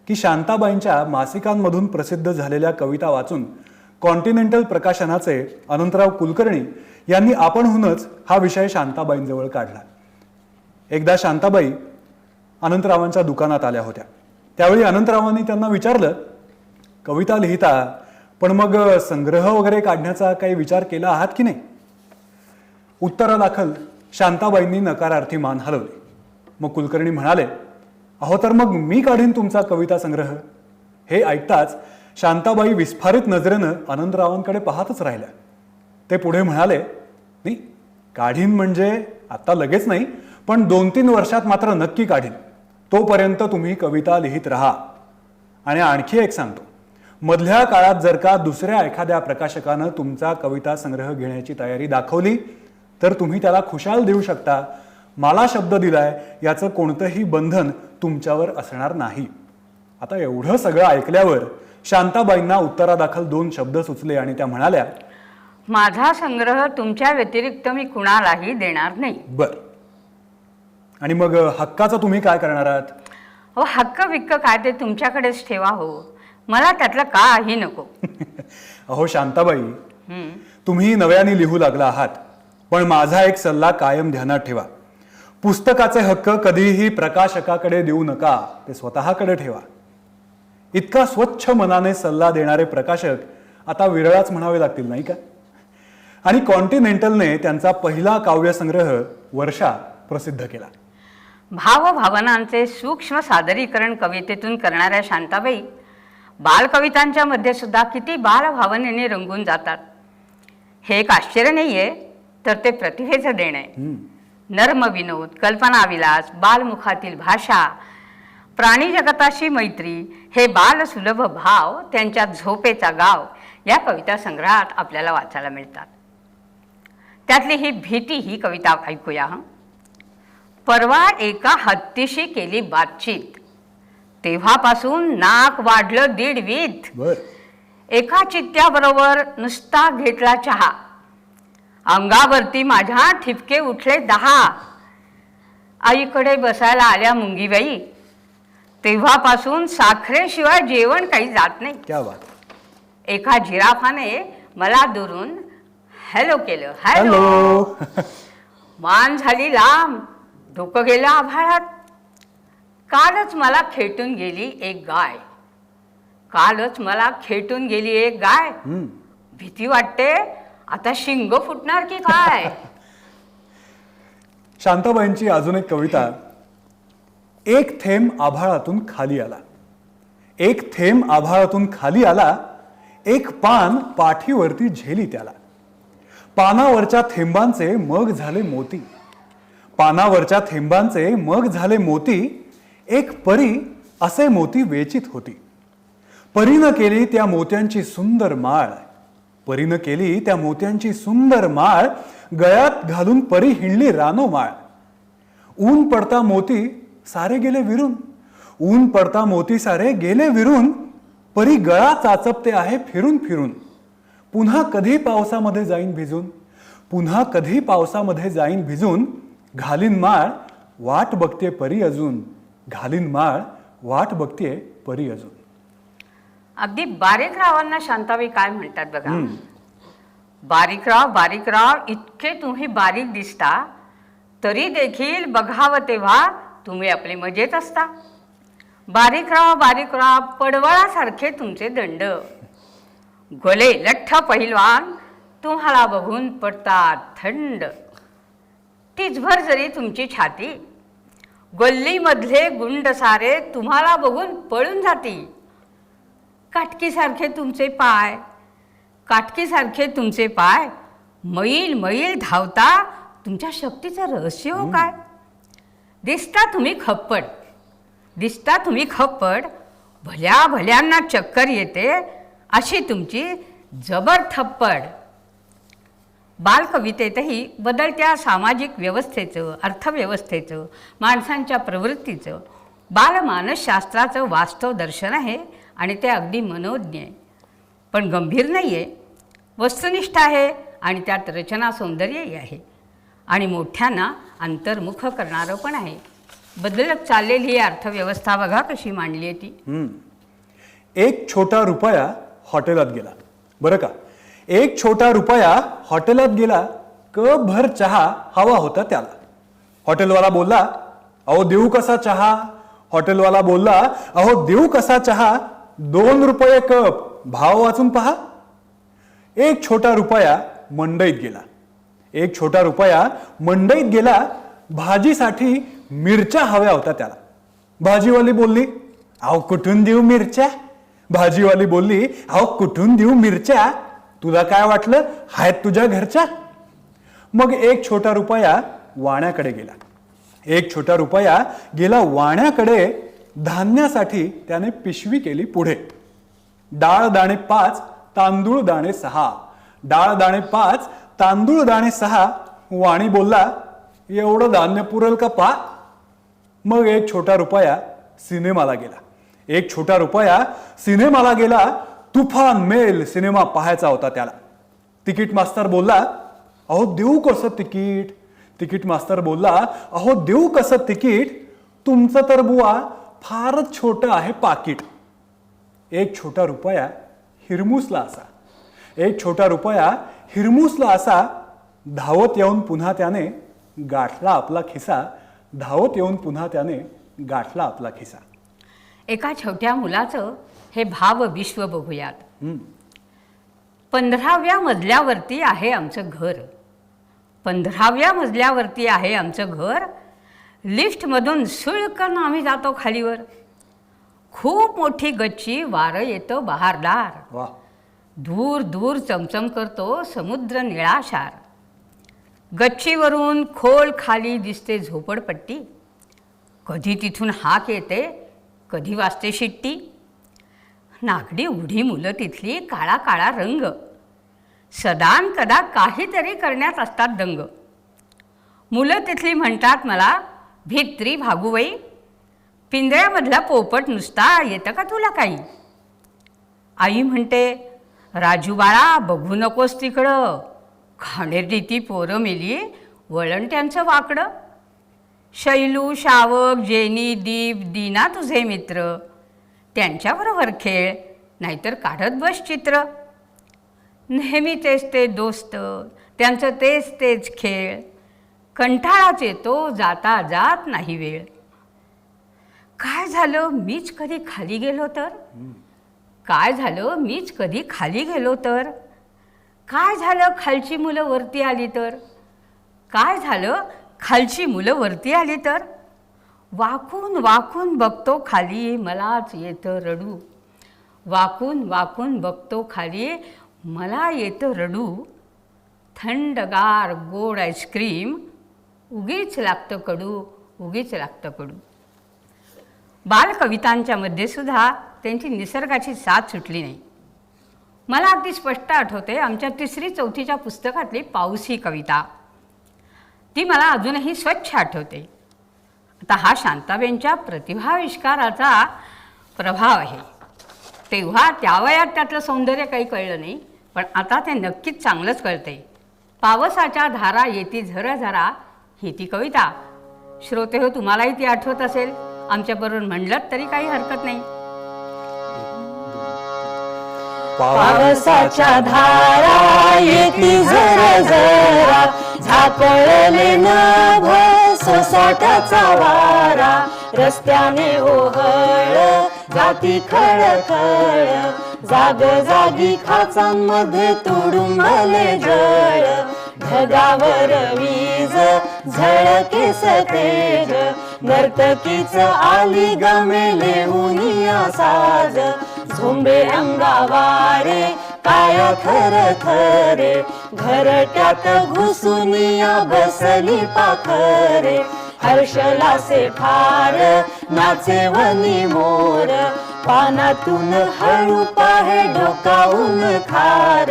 की शांताबाईंच्या मासिकांमधून प्रसिद्ध झालेल्या कविता वाचून कॉन्टिनेंटल प्रकाशनाचे अनंतराव कुलकर्णी यांनी आपणहूनच हा विषय शांताबाईंजवळ काढला. एकदा शांताबाई अनंतरावांच्या दुकानात आल्या होत्या. त्यावेळी अनंतरावांनी त्यांना विचारलं, कविता लिहिता पण मग संग्रह वगैरे काढण्याचा काही विचार केला आहात की नाही? उत्तरादाखल शांताबाईंनी नकारार्थी मान हलवली. मग कुलकर्णी म्हणाले, अहो तर मग मी काढीन तुमचा कविता संग्रह. हे ऐकताच शांताबाई विस्फारित नजरेनं आनंदरावांकडे पाहतच राहिल्या. ते पुढे म्हणाले, नाही काढीन म्हणजे आता लगेच नाही, पण 2-3 वर्षात मात्र नक्की काढीन. तोपर्यंत तुम्ही कविता लिहित राहा. आणि आणखी एक सांगतो, मधल्या काळात जर का दुसऱ्या एखाद्या प्रकाशकानं तुमचा कविता संग्रह घेण्याची तयारी दाखवली तर तुम्ही त्याला खुशाल देऊ शकता. मला शब्द दिलाय याचं कोणतंही बंधन तुमच्यावर असणार नाही. आता एवढं सगळं ऐकल्यावर शांताबाईंना उत्तरादाखल 2 शब्द सुचले आणि त्या म्हणाल्या,
माझा संग्रह तुमच्या व्यतिरिक्त मी कुणालाही देणार नाही.
बर, आणि मग हक्काचं तुम्ही काय करणार आहात?
हो, हक्क विक्क काय ते तुमच्याकडेच ठेवा. हो, मला त्यातलं काही नको.
अहो शांताबाई, तुम्ही नव्याने लिहू लागला आहात, पण माझा एक सल्ला कायम ध्यानात ठेवा. पुस्तकाचे हक्क कधीही प्रकाशकाकडे देऊ नका, ते स्वतःकडे ठेवा. इतका स्वच्छ मनाने सल्ला देणारे प्रकाशक आता विरळाच म्हणावे लागतील नाही का? आणि कॉन्टिनेंटलने त्यांचा पहिला काव्यसंग्रह वर्षा प्रसिद्ध केला.
भावभावनांचे सूक्ष्म सादरीकरण कवितेतून करणाऱ्या शांताबाई बालकवितांच्या मध्ये सुद्धा किती बालभावनेने रंगून जातात. हे एक आश्चर्य नाहीये, तर ते प्रतिभेचं देणं आहे. नर्म विनोद, कल्पनाविलास, बालमुखातील भाषा, प्राणी जगताशी मैत्री, हे बालसुलभ भाव, त्यांच्या झोपेचा गाव या कविता संग्रहात आपल्याला वाचायला मिळतात. त्यातली ही भीती ही कविता ऐकूया. परवा एका हत्तीशी केली बातचीत, तेव्हापासून नाक वाढलं 1.5 वीत. एका चित्त्याबरोबर नुसता घेतला चहा, अंगावरती माझ्या ठिपके उठले 10. आईकडे बसायला आल्या मुंगीबाई, तेव्हापासून साखरेशिवाय जेवण काही जात नाही.
क्या बात.
एका जिराफाने मला दुरून हॅलो केलं. हॅलो. मान झाली लांब, डोकं गेलं आभाळात. कालच मला खेटून गेली एक गाय, कालच मला खेटून गेली एक गाय. भीती वाटते आता शिंग फुटणार की काय.
शांताबाईंची अजून एक कविता, एक थेंब आभाळातून खाली आला. एक थेंब आभाळातून खाली आला, एक पान पाठीवरती झेली त्याला. पानावरच्या थेंबांचे मग झाले मोती, पानावरच्या थेंबांचे मग झाले मोती. एक परी असे मोती वेचित होती, परीनं केली त्या मोत्यांची सुंदर माळ. परीनं केली त्या मोत्यांची सुंदर माळ, गळ्यात घालून परी हिंडली रानो माळ. ऊन पडता मोती सारे गेले विरून, ऊन पडता मोती सारे गेले विरून. परी गळा चाचपते आहे फिरून फिरून. पुन्हा कधी पावसामध्ये जाईन भिजून, पुन्हा कधी पावसामध्ये जाईन भिजून. घालीन माळ वाट बघते परी अजून, घालीन माळ वाट बघते परी अजून.
अगदी बारीकरावांना शांताबाई काय म्हणतात बघा. बारीकराव बारीकराव, इतके तुम्ही बारीक दिसता, तरी देखील बघावं तेव्हा तुम्ही आपले मजेत असता. बारीकराव बारीकराव, पडवळासारखे तुमचे दंड. गोले लठ्ठ पहिलवान, तुम्हाला बघून पडतात थंड. टिचभर जरी तुमची छाती, गल्लीमधले गुंड सारे तुम्हाला बघून पळून जाती. काटकीसारखे तुमचे पाय, काटकीसारखे तुमचे पाय, मैल मैल धावता, तुमच्या शक्तीचं रहस्य हो काय. दिसता तुम्ही खप्पड, दिसता तुम्ही खप्पड, भल्या भल्यांना चक्कर येते अशी तुमची जबर थप्पड. बालकवितेतही बदलत्या सामाजिक व्यवस्थेचं, अर्थव्यवस्थेचं, माणसांच्या प्रवृत्तीचं, बालमानसशास्त्राचं वास्तव दर्शन आहे आणि ते अगदी मनोज्ञ आहे, पण गंभीर नाही आहे. वस्तुनिष्ठ आहे आणि त्यात रचना सौंदर्यही आहे आणि मोठ्यांना अंतर्मुख करणारं पण आहे. बदलत चाललेली ही अर्थव्यवस्था बघा कशी मांडली आहे ती.
एक छोटा रुपया हॉटेलात गेला, बरं का. एक छोटा रुपया हॉटेलात गेला, कप भर चहा हवा होता त्याला. हॉटेलवाला बोलला, अहो देऊ कसा चहा. हॉटेलवाला बोलला, अहो देऊ कसा चहा. 2 रुपये कप, भाव वाचून पहा. एक छोटा रुपया मंडईत गेला. एक छोटा रुपया मंडईत गेला. भाजीसाठी मिरच्या हव्या होत्या त्याला. भाजीवाली बोलली, अहो कुठून देऊ मिरच्या? भाजीवाली बोलली, अहो कुठून देऊ मिरच्या? तुला काय वाटलं आहेत तुझ्या घरच्या? मग एक छोटा रुपया वाण्याकडे गेला. एक छोटा रुपया गेला वाण्याकडे. धान्यासाठी त्याने पिशवी केली पुढे. डाळ दाणे 5, तांदूळ दाणे 6. डाळ दाणे 5, तांदूळ दाणे 6. वाणी बोलला, एवढं धान्य पुरेल का पा? मग एक छोटा रुपया सिनेमाला गेला. एक छोटा रुपया सिनेमाला गेला. तुफान मेल सिनेमा पाहायचा होता त्याला. तिकीट मास्तर बोलला, अहो देऊ कसं तिकीट? तिकीट मास्तर बोलला, अहो देऊ कसं तिकीट? तुमचं तर बुवा फारच छोटं आहे पाकिट. एक छोटा रुपया हिरमुसला असा. एक छोटा रुपया हिरमुसला असा. धावत येऊन पुन्हा त्याने गाठला आपला खिसा. धावत येऊन पुन्हा त्याने गाठला आपला खिसा.
एका छोट्या मुलाचं हे भाव विश्व बघूयात. 15व्या मजल्यावरती आहे आमचं घर. 15व्या मजल्यावरती आहे आमचं घर. लिफ्टमधून सुळकन आम्ही जातो खालीवर. खूप मोठी गच्ची, वारं येतं बहारदार.
वा.
दूर दूर चमचम करतो समुद्र निळाशार. गच्चीवरून खोल खाली दिसते झोपडपट्टी. कधी तिथून हाक येते, कधी वाजते शिट्टी. नागडी उघडी मुलं तिथली, काळा काळा रंग. सदान कदा काहीतरी करण्यात असतात दंग. मुलं तिथली म्हणतात मला, भित्री भागूबाई, पिंजऱ्यामधला पोपट नुसता येतं का तुला काही? आई म्हणते, राजू बाळा बघू नकोस तिकडं, खाणेरडी ती पोरं मेली, वळण त्यांचं वाकडं. शैलू, शावक, जेनी, दीप, दीना तुझे मित्र, त्यांच्याबरोबर खेळ, नाहीतर काढत बस चित्र. नेहमी तेच ते दोस्त, त्यांचं तेच तेच खेळ. कंटाळाच येतो, जाता जात नाही वेळ. काय झालं मीच कधी खाली गेलो तर? काय झालं मीच कधी खाली गेलो तर? काय झालं खालची मुलं वरती आली तर? काय झालं खालची मुलं वरती आली तर? वाकून वाकून बघतो खाली, मलाच येतं रडू. वाकून वाकून बघतो खाली, मला येतं रडू. थंडगार गोड आईस्क्रीम, उगीच लागतं कडू, उगीच लागतं कडू. बालकवितांच्या मध्ये सुद्धा त्यांची निसर्गाची साथ सुटली नाही. मला अगदी स्पष्ट आठवते आमच्या 3री-4थीच्या पुस्तकातली पाऊस ही कविता. ती मला अजूनही स्वच्छ आठवते. आता हा शांताबाईंच्या प्रतिभाविष्काराचा प्रभाव आहे. तेव्हा त्या वयात त्यातलं सौंदर्य काही कळलं नाही, पण आता ते नक्कीच चांगलंच कळतंय. पावसाच्या धारा येती झरझरा ही ती कविता. श्रोते हो, तुम्हालाही ती आठवत असेल, आमच्याबरोबर म्हणलं तरी काही हरकत नाही.
पावसाच्या धारा येती झरझरा, झापळले नभ सोसाट्याचा वारा. रस्त्याने ओहळ जाती खळखळ, जाग जागी खाचांमध्ये तुडुंबले जळ. ढगावर वीज झळके सतेज, नर्तकीच आली गमेले उनिया साज. झोंबे अंगावारे काय थर थरे, घरट्यात घुसूनिया बसली पाखरे. हर्षलासे फार नाचे वनी मोर, पानातून हळू पाहे डोकावून खार.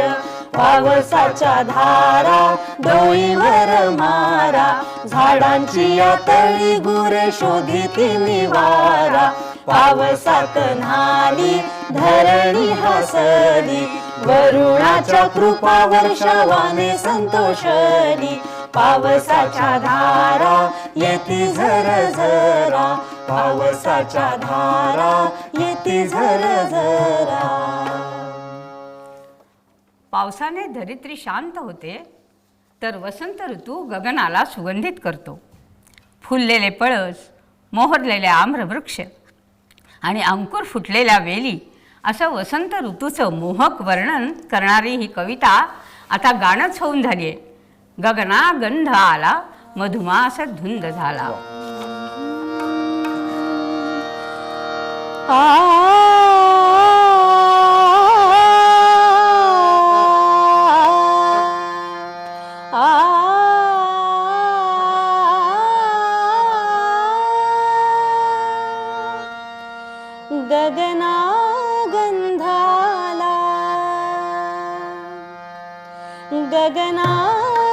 पावसाच्या धारा डोईवर मारा, झाडांची या तळी गुरे शोधिती निवारा. पावसात न्हाली धरणी हसली, वरुणाच्या कृपा वर्षावाने संतोषली. पावसाच्या धारा येती झरझरा, पावसाच्या धारा येती झरझरा.
पावसाने धरित्री शांत होते, तर वसंत ऋतू गगनाला सुगंधित करतो. फुललेले पळस, मोहरलेले आम्रवृक्ष आणि अंकुर फुटलेल्या वेली असं वसंत ऋतूचं मोहक वर्णन करणारी ही कविता आता गाणंच होऊन झाली आहे. गगना गंध आला, मधुमास धुंद झाला.
गगना गंधाला, गगना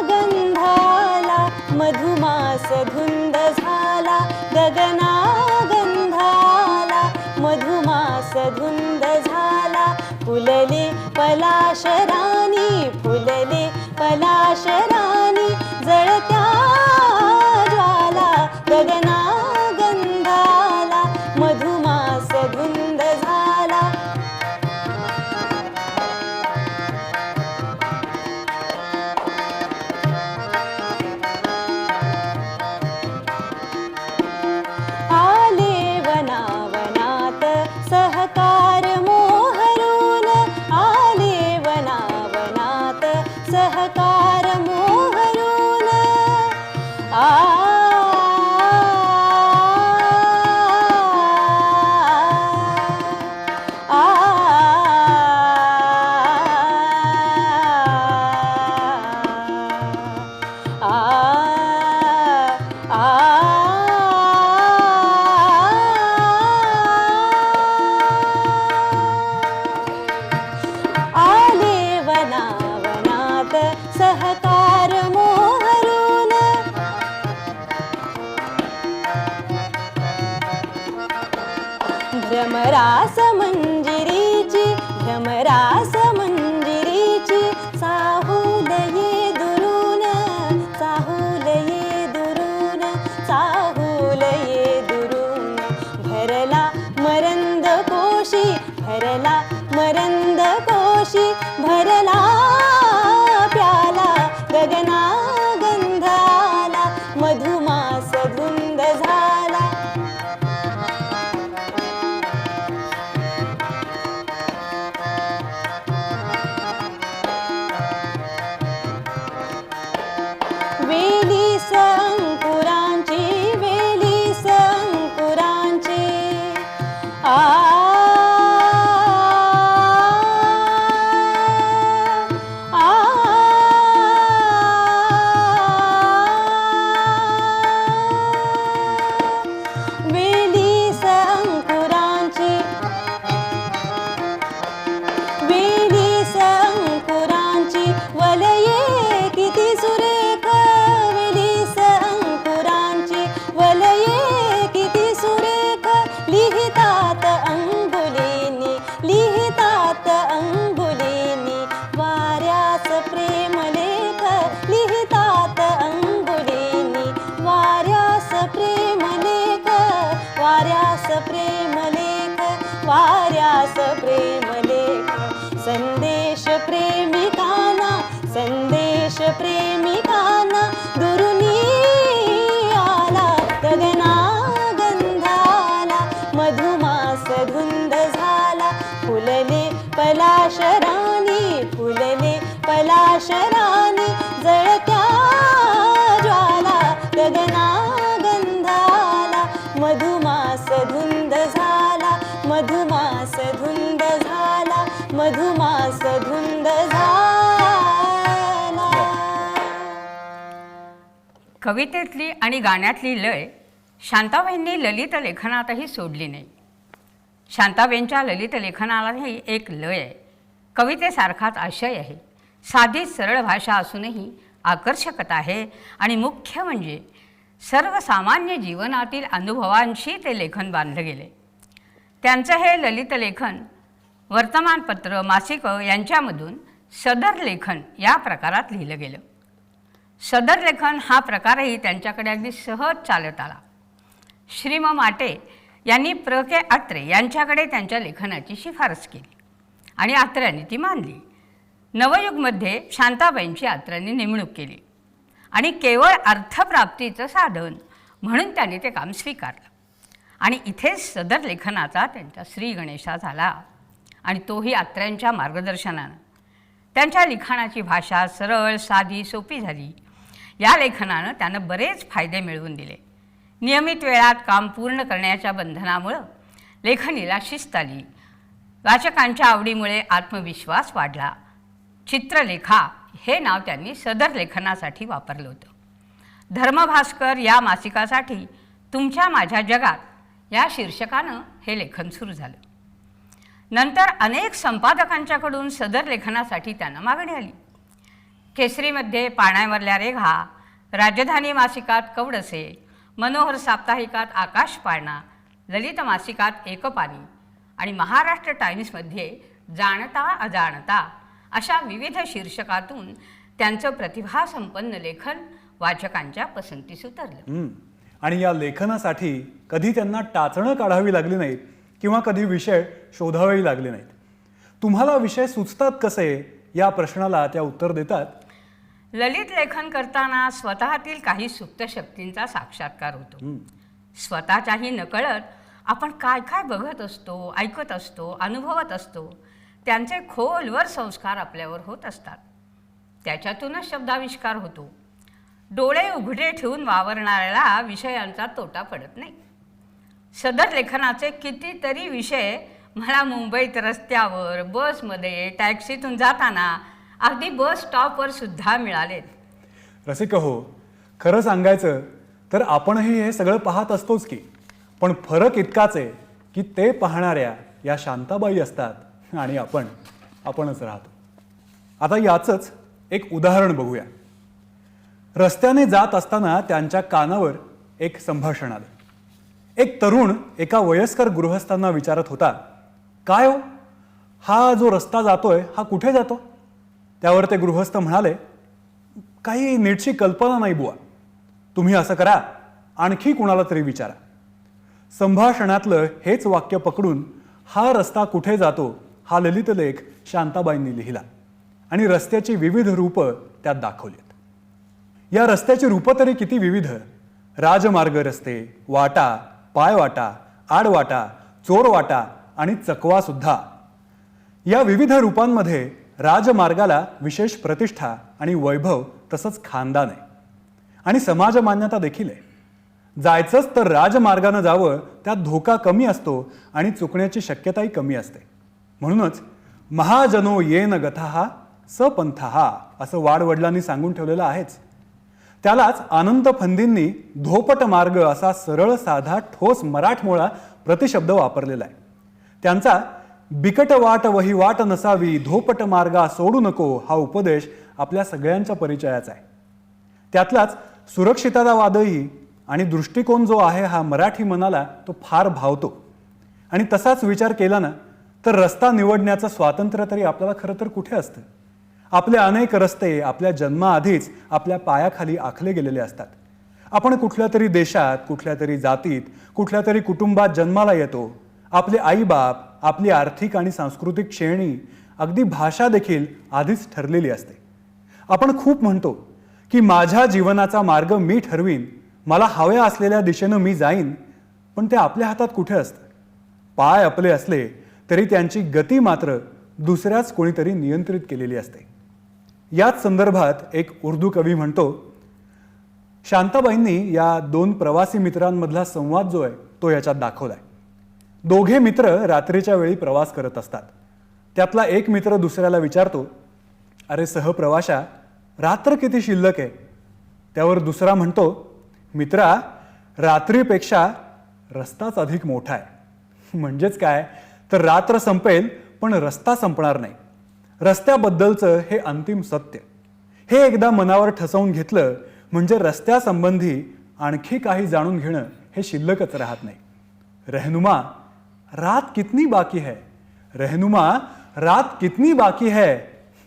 गंधाला, मधुमास धुंद झाला. गगना गंधाला, मधुमास धुंद झाला. फुलले पलाशराणी, फुलले पलाशराणी, जळत्या ज्वाला. गगना गंधाला, मधुमास धुंद झाला. आले वनावनात सहकार मोहरून, आले वनावनात सहकार मोहरून. आले वनावनात सहकार मोहरून. भ्रमरास मंजिरीची, भ्रमरास मंजिरीची, चाहुलये दुरून, चाहुलये दुरून, चाहुलये दुरून. भरला मरंद कोशी, भरला मरंद कोशी, भरला प्याला. गगना गंधाला, मधुमास धुंद झाला. वेलीस अंकुरांची, वेलीस अंकुरांची, वेलीस अंकुरांची, वेलीस अंकुरांची, वलये किती सुरेख. वेलीस अंकुरांची, वलये किती सुरेख. लिहितात अंगुलीनी, लिहितात अंगुलीनी, वाऱ्यास प्रेमलेख. लिहितात अंगुलीनी, वाऱ्यास प्रेमलेख, वाऱ्यास प्रेमलेख, वाऱ्यास प्रेमलेख. संदेश प्रेमिकांना, संदेश प्रेमिकांना, दुरुनी आला. गगना गंधाला, मधुमास धुंद झाला. फुलले पलाशराणी, फुलले पलाशराणी, जळत्या ज्वाला. गगना गंधाला, मधुमास धुंद झाला. मधुमास धुंद झाला, मधुमास धुंद झाला.
कवितेतली आणि गाण्यातली लय शांताबाईंनी ललित लेखनातही सोडली नाही. शांताबाईंच्या ललित लेखनालाही एक लय आहे, कवितेसारखाच आशय आहे. साधी सरळ भाषा असूनही आकर्षकता आहे आणि मुख्य म्हणजे सर्वसामान्य जीवनातील अनुभवांशी ते लेखन बांधलं गेले. त्यांचं हे ललित लेखन वर्तमानपत्र, मासिकं यांच्यामधून सदर लेखन या प्रकारात लिहिलं गेलं. सदर लेखन हा प्रकारही त्यांच्याकडे अगदी सहज चालत आला. श्रीम माटे यांनी प्र के अत्रे यांच्याकडे त्यांच्या लेखनाची शिफारस केली आणि अत्र्यांनी ती मानली. नवयुगमध्ये शांताबाईंची अत्र्यांनी नेमणूक केली आणि केवळ अर्थप्राप्तीचं साधन म्हणून त्यांनी ते काम स्वीकारलं आणि इथेच सदर लेखनाचा त्यांचा श्री गणेशा झाला. आणि तोही आत्र्यांच्या मार्गदर्शनानं. त्यांच्या लिखाणाची भाषा सरळ, साधी, सोपी झाली. या लेखनानं त्यानं बरेच फायदे मिळवून दिले. नियमित वेळात काम पूर्ण करण्याच्या बंधनामुळं लेखनीला शिस्त आली. वाचकांच्या आवडीमुळे आत्मविश्वास वाढला. चित्रलेखा हे नाव त्यांनी सदर लेखनासाठी वापरलं होतं. धर्मभास्कर या मासिकासाठी तुमच्या माझ्या जगात या शीर्षकानं हे लेखन सुरू झालं. नंतर अनेक संपादकांच्याकडून सदर लेखनासाठी त्यांना मागणी आली. केसरीमध्ये पाण्यावरल्या रेघा, राजधानी मासिकात कवडसे, मनोहर साप्ताहिकात आकाश पाळणा, ललित मासिकात एकपानी आणि महाराष्ट्र टाइम्समध्ये जाणता अजाणता अशा विविध शीर्षकातून त्यांचं प्रतिभासंपन्न लेखन वाचकांच्या पसंतीस उतरलं.
आणि या लेखनासाठी कधी त्यांना टाचणं काढावी लागली नाहीत किंवा कधी विषय शोधावेही लागले नाहीत. तुम्हाला विषय सुचतात कसे या प्रश्नाला त्या उत्तर देतात.
ललित लेखन करताना स्वतःतील काही सुप्त शक्तींचा साक्षात्कार होतो. स्वतःच्याही नकळत आपण काय काय बघत असतो, ऐकत असतो, अनुभवत असतो, त्यांचे खोलवर संस्कार आपल्यावर होत असतात. त्याच्यातूनच शब्दाविष्कार होतो. डोळे उघडे ठेवून वावरणाऱ्याला विषयांचा तोटा पडत नाही. सदर लेखनाचे कितीतरी विषय मला मुंबईत रस्त्यावर, बसमध्ये, टॅक्सीतून जाताना, अगदी बस स्टॉपवर सुद्धा मिळालेत.
रसिक हो, खरं सांगायचं तर आपणही हे सगळं पाहत असतोच की, पण फरक इतकाच आहे की ते पाहणाऱ्या या शांताबाई असतात आणि आपणच राहतो. आता याचंच एक उदाहरण बघूया. रस्त्याने जात असताना त्यांच्या कानावर एक संभाषण आलं. एक तरुण एका वयस्कर गृहस्थांना विचारत होता, काय हो, हा जो रस्ता जातोय हा कुठे जातो? त्यावर ते गृहस्थ म्हणाले, काही नीटची कल्पना नाही बुवा, तुम्ही असं करा, आणखी कुणाला तरी विचारा. संभाषणातलं हेच वाक्य पकडून हा रस्ता कुठे जातो हा ललित लेख शांताबाईंनी लिहिला आणि रस्त्याची विविध रूपं त्यात दाखवलीत. या रस्त्याची रूपं तरी किती विविध. राजमार्ग रस्ते, वाटा, पायवाटा, आडवाटा, चोरवाटा आणि चकवा सुद्धा. या विविध रूपांमध्ये राजमार्गाला विशेष प्रतिष्ठा आणि वैभव तसंच खानदान आहे आणि समाज मान्यता देखील आहे. जायचंच तर राजमार्गानं जावं, त्यात धोका कमी असतो आणि चुकण्याची शक्यताही कमी असते. म्हणूनच महाजनो येन गथाः सपंथः असं वाडवडिलांनी सांगून ठेवलेलं आहेच. त्यालाच अनंत फंदींनी धोपट मार्ग असा सरळ साधा ठोस मराठमोळा प्रतिशब्द वापरलेला आहे. त्यांचा बिकट वाट वही वाट नसावी, धोपट मार्गा सोडू नको हा उपदेश आपल्या सगळ्यांच्या परिचयाचा आहे. त्यातलाच सुरक्षिततावादही आणि दृष्टिकोन जो आहे हा मराठी मनाला तो फार भावतो. आणि तसाच विचार केला ना तर रस्ता निवडण्याचं स्वातंत्र्य तरी आपल्याला खरं तर कुठे असतं. आपले अनेक रस्ते आपल्या जन्माआधीच आपल्या पायाखाली आखले गेलेले असतात. आपण कुठल्या तरी देशात, कुठल्या तरी जातीत, कुठल्या तरी कुटुंबात जन्माला येतो. आपले आईबाप, आपली आर्थिक आणि सांस्कृतिक श्रेणी, अगदी भाषा देखील आधीच ठरलेली असते. आपण खूप म्हणतो की माझ्या जीवनाचा मार्ग मी ठरवीन, मला हव्या असलेल्या दिशेनं मी जाईन, पण ते आपल्या हातात कुठे असतं. पाय आपले असले तरी त्यांची गती मात्र दुसऱ्याच कोणीतरी नियंत्रित केलेली असते. याच संदर्भात एक उर्दू कवी म्हणतो, शांताबाईंनी या दोन प्रवासी मित्रांमधला संवाद जो आहे तो याच्यात दाखवलाय. दोघे मित्र रात्रीच्या वेळी प्रवास करत असतात. त्यातला एक मित्र दुसऱ्याला विचारतो, अरे सहप्रवाशा, रात्र किती शिल्लक आहे? त्यावर दुसरा म्हणतो, मित्रा, रात्रीपेक्षा रस्ताच अधिक मोठा आहे. म्हणजेच काय तर रात्र संपेल पण रस्ता संपणार नाही. रस्त्याबद्दलचं हे अंतिम सत्य. हे एकदा मनावर ठसवून घेतलं म्हणजे रस्त्यासंबंधी आणखी काही जाणून घेणं हे शिल्लकच राहत नाही. रहनुमा, रात कितनी बाकी है? रहनुमा, रात कितनी बाकी है?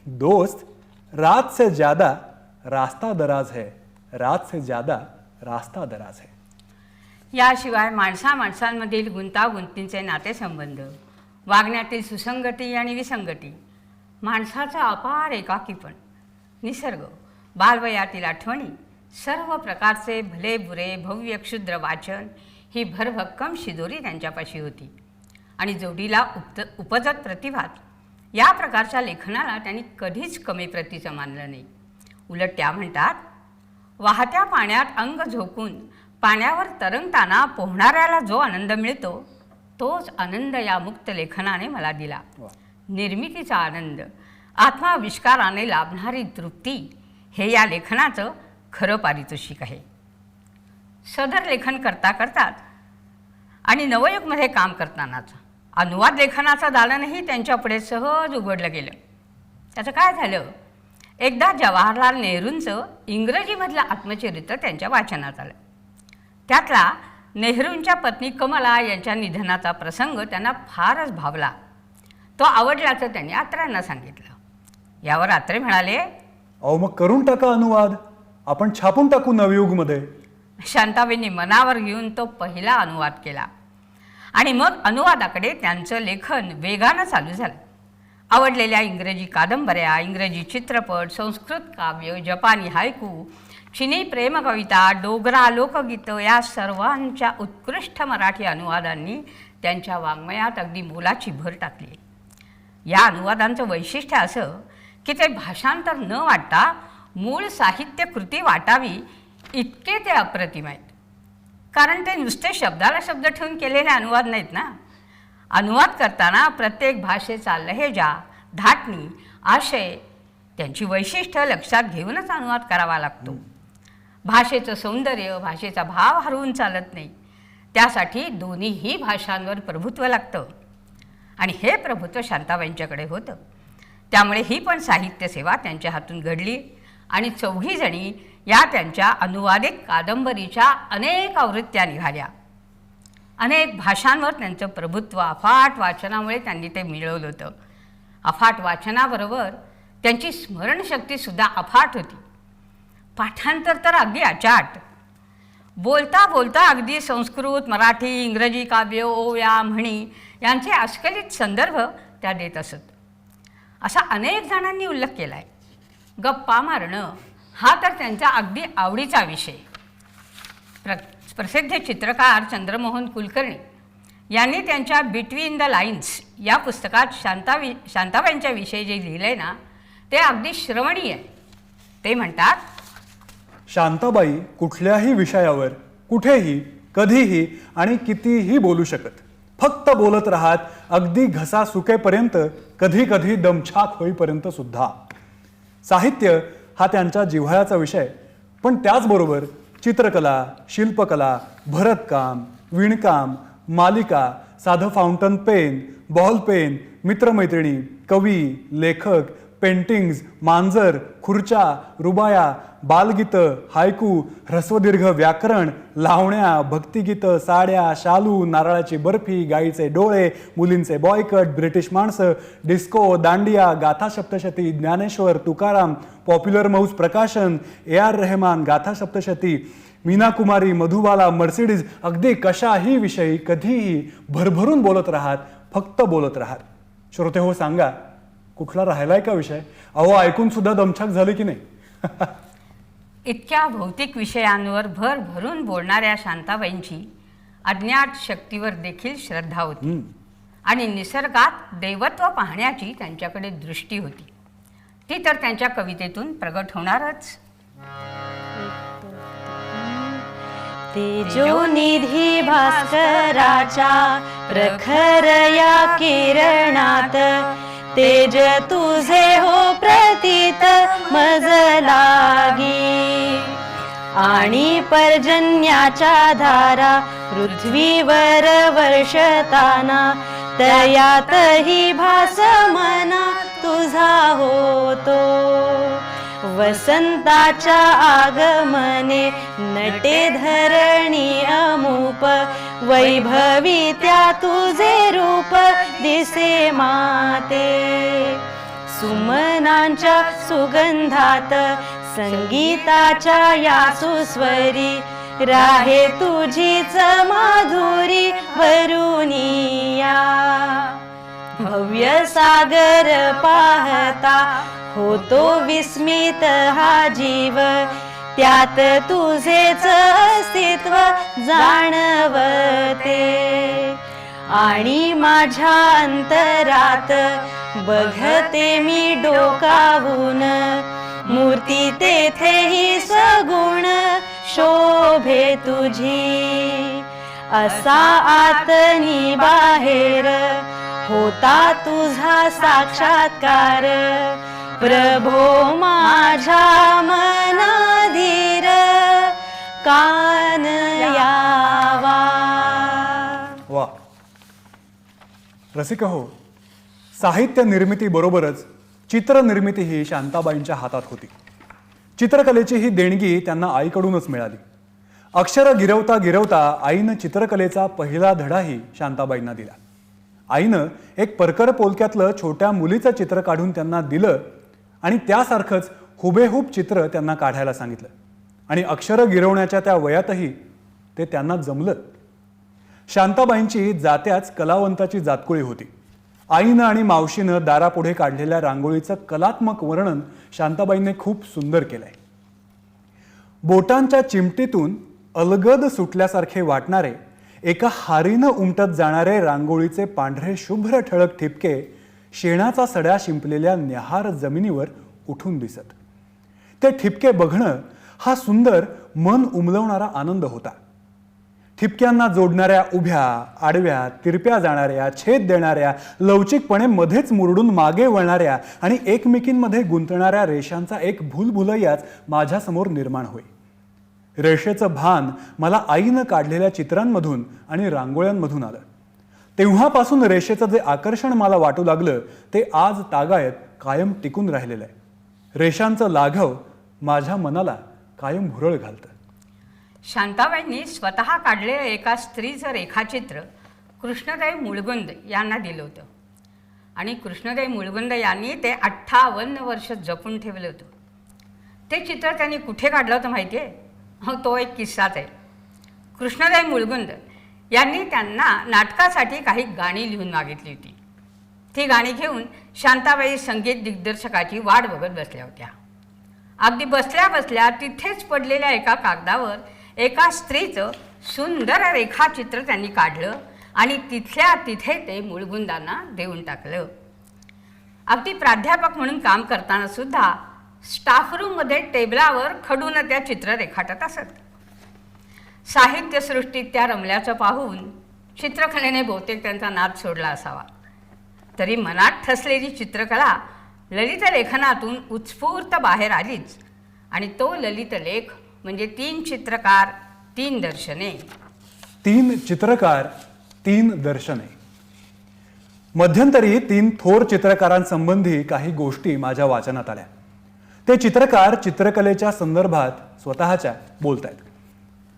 दोस्त, रात से ज्यादा रास्ता दराज है. रात से ज्यादा रास्ता दराज है.
याशिवाय माणसांमधील गुंतागुंतींचे नातेसंबंध, वागण्यातील सुसंगती आणि विसंगती, माणसाचं अपार एकाकीपण, निसर्ग, बालवयातील आठवणी, सर्व प्रकारचे भले बुरे भव्य क्षुद्र वाचन ही भरभक्कम शिदोरी त्यांच्यापाशी होती. आणि जोडीला उपजत प्रतिभात या प्रकारच्या लेखनाला त्यांनी कधीच कमी प्रतीचं मानलं नाही. उलट त्या म्हणतात, वाहत्या पाण्यात अंग झोकून पाण्यावर तरंगताना पोहणाऱ्याला जो आनंद मिळतो तोच आनंद या मुक्त लेखनाने मला दिला. निर्मितीचा आनंद, आत्माविष्काराने लाभणारी तृप्ती हे या लेखनाचं खरं पारितोषिक आहे. सदर लेखन करता करतात आणि नवयुगमध्ये काम करतानाच अनुवाद लेखनाचं दालनही त्यांच्यापुढे सहज उघडलं गेलं. त्याचं काय झालं, एकदा जवाहरलाल नेहरूंचं इंग्रजीमधलं आत्मचरित्र त्यांच्या वाचनात आलं. त्यातला नेहरूंच्या पत्नी कमला यांच्या निधनाचा प्रसंग त्यांना फारच भावला. तो आवडल्याचं त्यांनी आत्र्यांना सांगितलं. यावर आत्रे म्हणाले,
अहो मग करून टाका अनुवाद, आपण छापून टाकू नवयुगमध्ये.
शांताबाईंनी मनावर घेऊन तो पहिला अनुवाद केला आणि मग अनुवादाकडे त्यांचं लेखन वेगानं चालू झालं. आवडलेल्या इंग्रजी कादंबऱ्या, इंग्रजी चित्रपट, संस्कृत काव्य, जपानी हायकू, चिनी प्रेमकविता, डोगरा लोकगीतं या सर्वांच्या उत्कृष्ट मराठी अनुवादांनी त्यांच्या वाङ्मयात अगदी मोलाची भर टाकली. या अनुवादांचं वैशिष्ट्य असं की ते भाषांतर न वाटता मूळ साहित्य कृती वाटावी इतके ते अप्रतिम आहेत. कारण ते नुसते शब्दाला शब्द ठेवून केलेले अनुवाद नाहीत ना. अनुवाद करताना प्रत्येक भाषेचा लहेजा, धाटणी, आशय, त्यांची वैशिष्ट्य लक्षात घेऊनच अनुवाद करावा लागतो. भाषेचं सौंदर्य, भाषेचा भाव हरवून चालत नाही. त्यासाठी दोन्हीही भाषांवर प्रभुत्व लागतं आणि हे प्रभुत्व शांताबाईंच्याकडे होतं. त्यामुळे ही पण साहित्य सेवा त्यांच्या हातून घडली आणि चौघीजणी या त्यांच्या अनुवादित कादंबरीच्या अनेक आवृत्त्या निघाल्या. अनेक भाषांवर त्यांचं प्रभुत्व अफाट वाचनामुळे त्यांनी ते मिळवलं होतं. अफाट वाचनाबरोबर त्यांची स्मरणशक्तीसुद्धा अफाट होती. पाठांतर तर अगदी अचाट. बोलता बोलता अगदी संस्कृत, मराठी, इंग्रजी काव्य, ओव्या, म्हणी यांचे अस्खलित संदर्भ त्या देत असत. असा अनेक जणांनी उल्लेख केला आहे. गप्पा मारणं हा तर त्यांचा अगदी आवडीचा विषय. प्रसिद्ध चित्रकार चंद्रमोहन कुलकर्णी यांनी त्यांच्या बिटवीन द लाईन्स या पुस्तकात शांताबाईंच्या विषयी जे लिहिलं आहे ना ते अगदी श्रवणीय आहे. ते म्हणतात,
शांताबाई कुठल्याही विषयावर कुठेही कधीही आणि कितीही बोलू शकत. फक्त बोलत राहत, अगदी घसा सुकेपर्यंत, कधी कधी दमछाक होईपर्यंत सुद्धा. साहित्य हा त्यांच्या जिव्हाळ्याचा विषय, पण त्याचबरोबर चित्रकला, शिल्पकला, भरतकाम, विणकाम, मालिका, साधं फाउंटन पेन, बॉल पेन, मित्रमैत्रिणी, कवी, लेखक, पेंटिंग्ज, मांजर, खुर्च्या, रुबाया, बालगीतं, हायकू, ह्रस्वदीर्घ व्याकरण, लावण्या, भक्तिगीतं, साड्या, शालू, नारळाची बर्फी, गाईचे डोळे, मुलींचे बॉयकट, ब्रिटिश माणसं, डिस्को, दांडिया, गाथा सप्तशती, ज्ञानेश्वर, तुकाराम, पॉप्युलर माऊस प्रकाशन, AR रहमान, गाथा सप्तशती, मीना कुमारी, मधुबाला, मर्सिडीज, अगदी कशाही विषयी कधीही भरभरून बोलत राहत, फक्त बोलत राहत. श्रोते हो, सांगा कुठला राहिलाय का विषय? अहो ऐकून सुद्धा दमछाक झाली की नाही?
इतक्या भौतिक विषयांवर भर भरून बोलणाऱ्या शांताबाईंची अज्ञात शक्तीवर देखील श्रद्धा होती आणि निसर्गात देवत्व पाहण्याची त्यांच्याकडे दृष्टी होती. ती तर त्यांच्या कवितेतून प्रगट होणारच.
तेजोनिधी भास्कराच्या प्रखर या किरणात तेज तुझे हो प्रतीत मज लागी. आणि पर्जन्याच्या धारा पृथ्वीवर वर्षताना तयातही भास मना तुझा होतो. वसंताच्या आगमने नटे धरणी अमूप वैभवी त्या तुझे रूप दिसे माते. सुमनांच्या सुगंधात संगीताच्या या सुस्वरी राहे तुझीच माधुरी वरुनिया. भव्य सागर पाहता होतो विस्मित हा जीव त्यात तुझेच अस्तित्व जाणवते. आणि माझ्या अंतरात बघते मी डोकावून, मूर्ती तेथेही सगुण शोभे तुझी. असा आतनी बाहेर होता तुझा साक्षात्कार, प्रभो माझ्या मना धीर कान यावा.
वा. रसिक हो, साहित्य निर्मितीबरोबरच चित्रनिर्मिती ही शांताबाईंच्या हातात होती. चित्रकलेची ही देणगी त्यांना आईकडूनच मिळाली. अक्षरं गिरवता गिरवता आईनं चित्रकलेचा पहिला धडाही शांताबाईंना दिला. आईनं एक परकर पोलक्यातलं छोट्या मुलीचं चित्र काढून त्यांना दिलं आणि त्यासारखंच हुबेहूब चित्र त्यांना काढायला सांगितलं. आणि अक्षरं गिरवण्याच्या त्या वयातही ते त्यांना जमलं. शांताबाईंची जात्याच कलावंताची जातकुळी होती. आईनं आणि मावशीनं दारापुढे काढलेल्या रांगोळीचं कलात्मक वर्णन शांताबाईंनी खूप सुंदर केलंय. बोटांच्या चिमटीतून अलगद सुटल्यासारखे वाटणारे, एका हारीनं उमटत जाणारे रांगोळीचे पांढरे शुभ्र ठळक ठिपके शेणाचा सड्या शिंपलेल्या न्याहार जमिनीवर उठून दिसत. ते ठिपके बघणं हा सुंदर मन उमलवणारा आनंद होता. ठिपक्यांना जोडणाऱ्या उभ्या, आडव्या, तिरप्या जाणाऱ्या, छेद देणाऱ्या, लवचिकपणे मध्येच मुरडून मागे वळणाऱ्या आणि एकमेकींमध्ये गुंतणाऱ्या रेषांचा एक भूलभुलैयाच माझ्यासमोर निर्माण होई. रेषेचं भान मला आईनं काढलेल्या चित्रांमधून आणि रांगोळ्यांमधून आलं. तेव्हापासून रेषेचं जे आकर्षण मला वाटू लागलं ते आज तागायत कायम टिकून राहिलेलं आहे. रेषांचं लाघव माझ्या मनाला कायम भुरळ घालतं.
शांताबाईंनी स्वतः काढलेलं एका स्त्रीचं रेखाचित्र कृष्णदेव मुळगुंद यांना दिलं होतं आणि कृष्णदेव मुळगुंद यांनी ते 58 वर्ष जपून ठेवलं होतं. ते चित्र त्यांनी कुठे काढलं होतं माहिती आहे? तो एक किस्साच आहे. कृष्णदेव मुळगुंद यांनी त्यांना नाटकासाठी काही गाणी लिहून मागितली होती. ती गाणी घेऊन शांताबाई संगीत दिग्दर्शकाची वाट बघत बसल्या होत्या. अगदी बसल्या बसल्या तिथेच पडलेल्या एका कागदावर एका स्त्रीचं सुंदर रेखाचित्र त्यांनी काढलं आणि तिथल्या तिथे ते मुळगुंदांना देऊन टाकलं. अगदी प्राध्यापक म्हणून काम करताना सुद्धा स्टाफ रूममध्ये टेबलावर खडून त्या चित्र रेखाटत असत. साहित्यसृष्टीत त्या रमल्याचं पाहून चित्रकलेने बहुतेक त्यांचा नाद सोडला असावा. तरी मनात ठसलेली चित्रकला ललित लेखनातून उत्स्फूर्त बाहेर आलीच. आणि तो ललित लेख म्हणजे 3 चित्रकार 3 दर्शने.
3 चित्रकार 3 दर्शने. मध्यंतरी 3 थोर चित्रकारांसंबंधी काही गोष्टी माझ्या वाचनात आल्या. ते चित्रकार चित्रकलेच्या संदर्भात स्वतःच्या बोलतायत,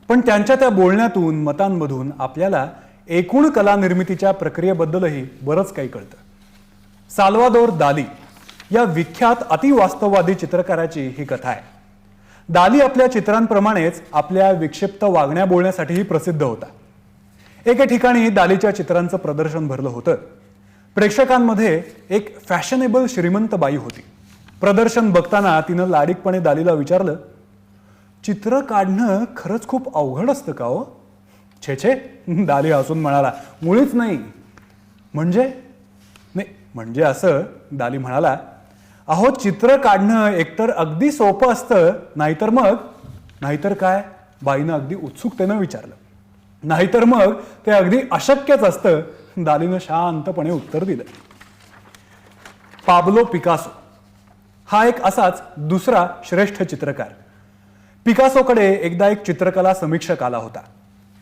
पण त्यांच्या त्या बोलण्यातून मतांमधून आपल्याला एकूण कला निर्मितीच्या प्रक्रियेबद्दलही बरंच काही कळतं. साल्वादोर दाली या विख्यात अतिवास्तववादी चित्रकाराची ही कथा आहे. दाली आपल्या चित्रांप्रमाणेच आपल्या विक्षिप्त वागण्या बोलण्यासाठीही प्रसिद्ध होता. एके ठिकाणी दालीच्या चित्रांचं प्रदर्शन भरलं होतं. प्रेक्षकांमध्ये एक फॅशनेबल श्रीमंत बाई होती. प्रदर्शन बघताना तिनं लाडीकपणे दालीला विचारलं, चित्र काढणं खरंच खूप अवघड असतं का हो? छे छे, दाली हसून म्हणाला, मुळीच नाही. म्हणजे असं, दाली म्हणाला, अहो चित्र काढणं एकतर अगदी सोपं असतं, नाहीतर काय? बाईनं अगदी उत्सुकतेनं विचारलं. नाहीतर मग ते अगदी अशक्यच असतं, दालीनं शांतपणे उत्तर दिलं. पाब्लो पिकासो हा एक असाच दुसरा श्रेष्ठ चित्रकार. पिकासोकडे एकदा एक चित्रकला समीक्षक आला होता.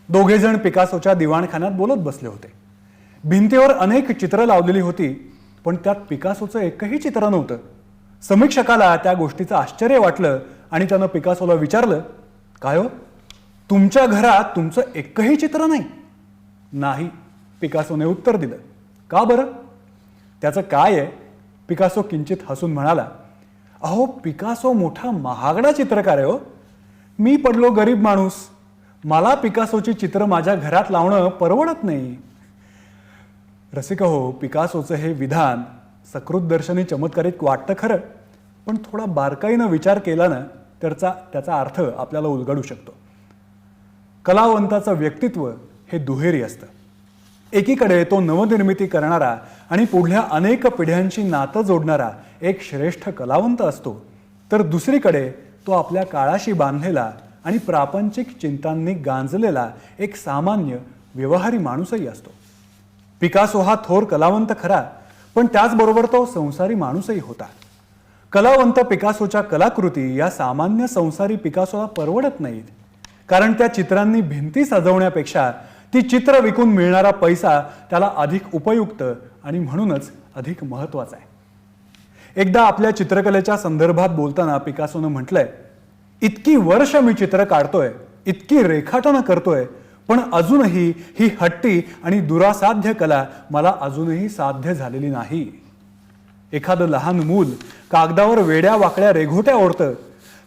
दोघेजण पिकासोच्या दिवाणखान्यात बोलत बसले होते. भिंतीवर अनेक चित्र लावलेली होती, पण त्यात पिकासोचं एकही चित्र नव्हतं. समीक्षकाला त्या गोष्टीचं आश्चर्य वाटलं आणि त्यानं पिकासोला विचारलं, काय हो, तुमच्या घरात तुमचं एकही चित्र नाही? नाही, पिकासोने उत्तर दिलं. का बरं? त्याचं काय आहे? पिकासो किंचित हसून म्हणाला, अहो पिकासो मोठा महागडा चित्रकार आहे हो. मी पडलो गरीब माणूस, मला पिकासोची चित्र माझ्या घरात लावणं परवडत नाही. रसिक हो, पिकासोचं हे विधान सकृतदर्शनी चमत्कारिक वाटतं खरं, पण थोडा बारकाईनं विचार केला ना तर त्याचा अर्थ आपल्याला उलगडू शकतो. कलावंताचं व्यक्तित्व हे दुहेरी असतं. एकीकडे तो नवनिर्मिती करणारा आणि पुढल्या अनेक पिढ्यांची नातं जोडणारा एक श्रेष्ठ कलावंत असतो, तर दुसरीकडे तो आपल्या काळाशी बांधलेला आणि प्रापंचिक चिंतांनी गांजलेला एक सामान्य व्यवहारी माणूसही असतो. पिकासो हा थोर कलावंत खरा, पण त्याचबरोबर तो संसारी माणूसही होता. कलावंत पिकासोच्या कलाकृती या सामान्य संसारी पिकासोला परवडत नाहीत, कारण त्या चित्रांनी भिंती सजवण्यापेक्षा ती चित्र विकून मिळणारा पैसा त्याला अधिक उपयुक्त आणि म्हणूनच अधिक महत्वाचा आहे. एकदा आपल्या चित्रकलेच्या संदर्भात बोलताना पिकासोनं म्हटलंय, इतकी वर्ष मी चित्र काढतोय, इतकी रेखाटनं करतोय, पण अजूनही ही हट्टी आणि दुरासाध्य कला मला अजूनही साध्य झालेली नाही. एखादं लहान मूल कागदावर वेड्या वाकड्या रेघोट्या ओढतं,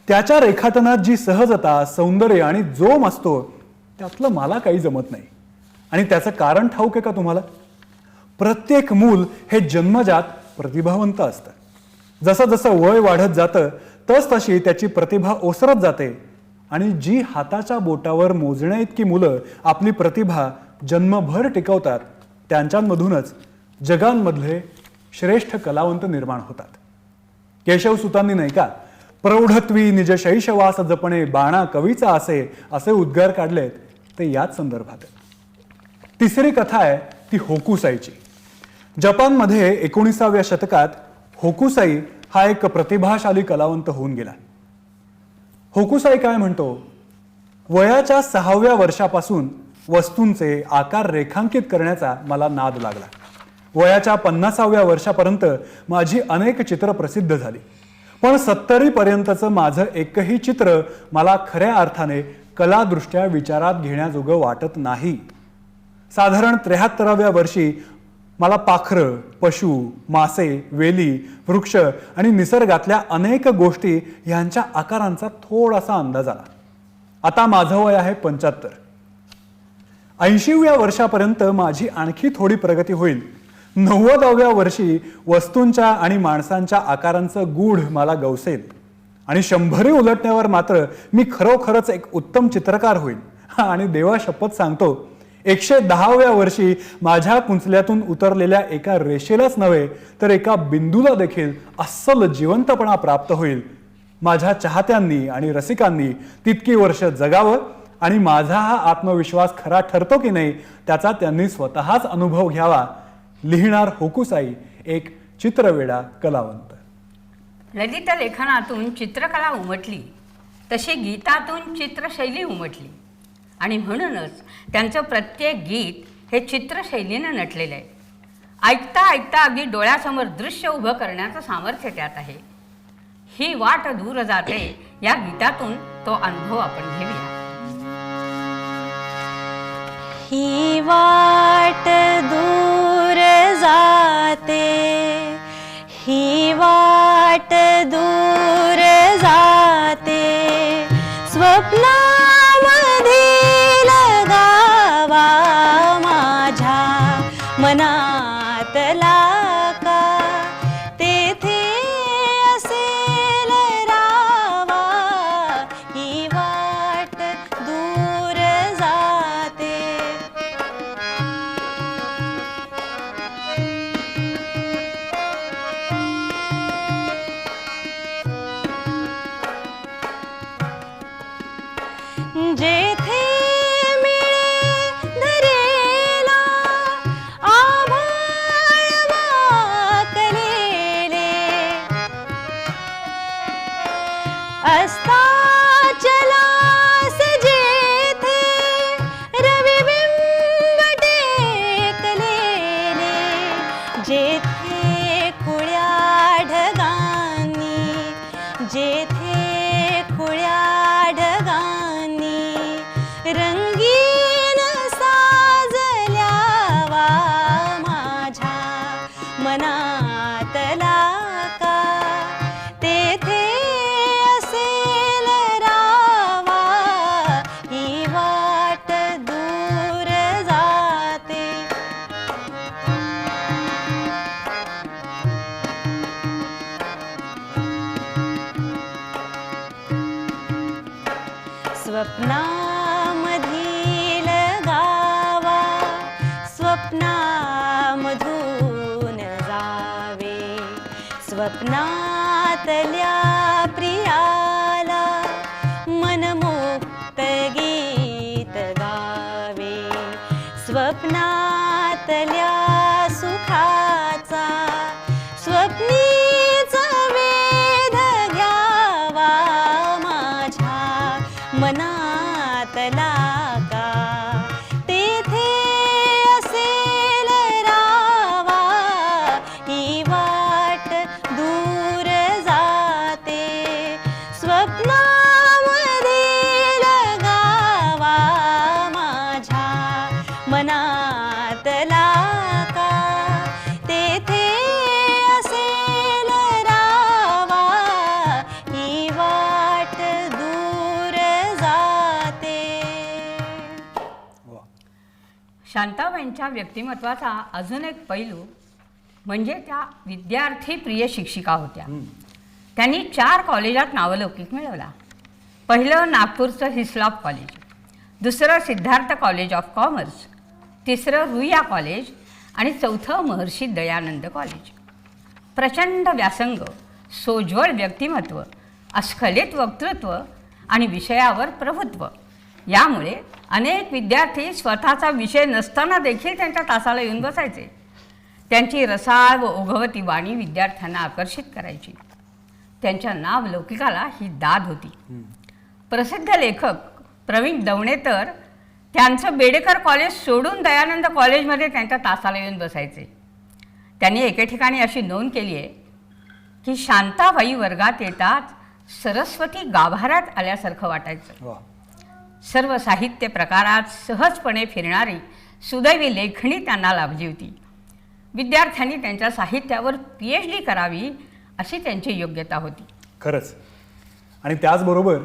त्याच्या रेखाटनात जी सहजता, सौंदर्य आणि जोम असतो त्यातलं मला काही जमत नाही. आणि त्याचं कारण ठाऊक आहे का तुम्हाला? प्रत्येक मूल हे जन्मजात प्रतिभावंत असतं. जसं जसं वय वाढत जातं तसतशी त्याची प्रतिभा ओसरत जाते, आणि जी हाताच्या बोटावर मोजण्या इतकी मुलं आपली प्रतिभा जन्मभर टिकवतात त्यांच्यामधूनच जगांमधले श्रेष्ठ कलावंत निर्माण होतात. केशवसुतांनी नाही का, प्रौढत्वी निज शैशवास जपणे बाणा कवीचा असे उद्गार काढलेत ते याच संदर्भात. तिसरी कथा आहे ती होकुसाईची. जपानमध्ये 19व्या शतकात होकुसाई हा एक प्रतिभाशाली कलावंत होऊन गेला. होकुसाई काय म्हणतो, वयाच्या 6व्या वर्षापासून वस्तूंचे आकार रेखांकित करण्याचा मला नाद लागला. वयाच्या 50व्या वर्षापर्यंत माझी अनेक चित्र प्रसिद्ध झाली, पण 70 पर्यंतचं माझं एकही चित्र मला खऱ्या अर्थाने कलादृष्ट्या विचारात घेण्याजोगं वाटत नाही. साधारण 73व्या वर्षी मला पाखरं, पशु, मासे, वेली, वृक्ष आणि निसर्गातल्या अनेक गोष्टी यांच्या आकारांचा थोडासा अंदाज आला. आता माझं वय आहे 75. 80व्या वर्षापर्यंत माझी आणखी थोडी प्रगती होईल. 90व्या वर्षी वस्तूंच्या आणि माणसांच्या आकारांचं गूढ मला गवसेल, आणि 100 उलटण्यावर मात्र मी खरोखरच एक उत्तम चित्रकार होईल. आणि देवा शपथ सांगतो, 110व्या वर्षी माझ्या कुंचल्यातून उतरलेल्या एका रेषेलाच नव्हे तर एका बिंदूला देखील अस्सल जिवंतपणा प्राप्त होईल. माझ्या चाहत्यांनी आणि रसिकांनी तितकी वर्ष जगावं, आणि माझा हा आत्मविश्वास खरा ठरतो की नाही त्याचा त्यांनी स्वतःच अनुभव घ्यावा. लिहिणार होकुसाई, एक चित्रवेडा कलावंत.
ललित लेखनातून चित्रकला उमटली तशी गीतातून चित्रशैली उमटली, आणि म्हणूनच त्यांचं प्रत्येक गीत हे चित्रशैलीनं नटलेलं आहे. ऐकता ऐकता अगदी डोळ्यासमोर दृश्य उभं करण्याचं सामर्थ्य त्यात आहे. ही वाट दूर जाते या गीतातून तो अनुभव आपण घेऊया.
ही वाट दूर जाते, ही वाट दूर जाते, स्वप्नामधील गावा माझ्या मनातला का, तेथे असेल रावा, ही वाट दूर जाते. जेथे मिळे धरेला आभाळ वाकलेले, अस्ताचलास जेथे रविबिंब टेकलेले, जेथे खुळ्या ढगांनी, जेथे खुळ्या ढगांनी रंगीन साजल्या वा माझ्या मनातला का, तेथे असेल रावा, ही वाट दूर जाते. स्वप्नामधील गावा, स्वप्ना स्वप्नातल्या प्रियाला मनमुक्त गीत गावे, स्वप्नातल्या सुखाचा स्वप्नीच वेध घ्यावा, माझ्या मनातला का तेथे असेल रावा, ही वाट दूर जाते स्वप्नामध्ये लगावा, माझ्या मनातला का तेथे असेल रावा, ही वाट दूर जाते.
शांताबाईंच्या व्यक्तिमत्वाचा अजून एक पैलू म्हणजे त्या विद्यार्थी प्रिय शिक्षिका होत्या. त्यांनी 4 कॉलेजात नावलौकिक मिळवला. पहिलं नागपूरचं हिस्लॉप कॉलेज, दुसरं सिद्धार्थ कॉलेज ऑफ कॉमर्स, तिसरं रुईया कॉलेज आणि चौथं महर्षी दयानंद कॉलेज. प्रचंड व्यासंग, सोज्वळ व्यक्तिमत्व, अस्खलित वक्तृत्व आणि विषयावर प्रभुत्व यामुळे अनेक विद्यार्थी स्वतःचा विषय नसताना देखील त्यांच्या तासाला येऊन बसायचे. त्यांची रसाळ व ओघवती वाणी विद्यार्थ्यांना आकर्षित करायची. त्यांच्या नावलौकिकाला ही दाद होती. प्रसिद्ध लेखक प्रवीण दवणे तर त्यांचं बेडेकर कॉलेज सोडून दयानंद कॉलेजमध्ये त्यांच्या तासाला येऊन बसायचे. त्यांनी एके ठिकाणी अशी नोंद केली आहे की शांताबाई वर्गात येताच सरस्वती गाभाऱ्यात आल्यासारखं वाटायचं.
वा.
सर्व साहित्य प्रकारात सहजपणे फिरणारी सुदैवी लेखणी त्यांना लाभली होती. विद्यार्थ्यांनी त्यांच्या साहित्यावर PhD करावी अशी त्यांची योग्यता होती.
खरंच. आणि त्याचबरोबर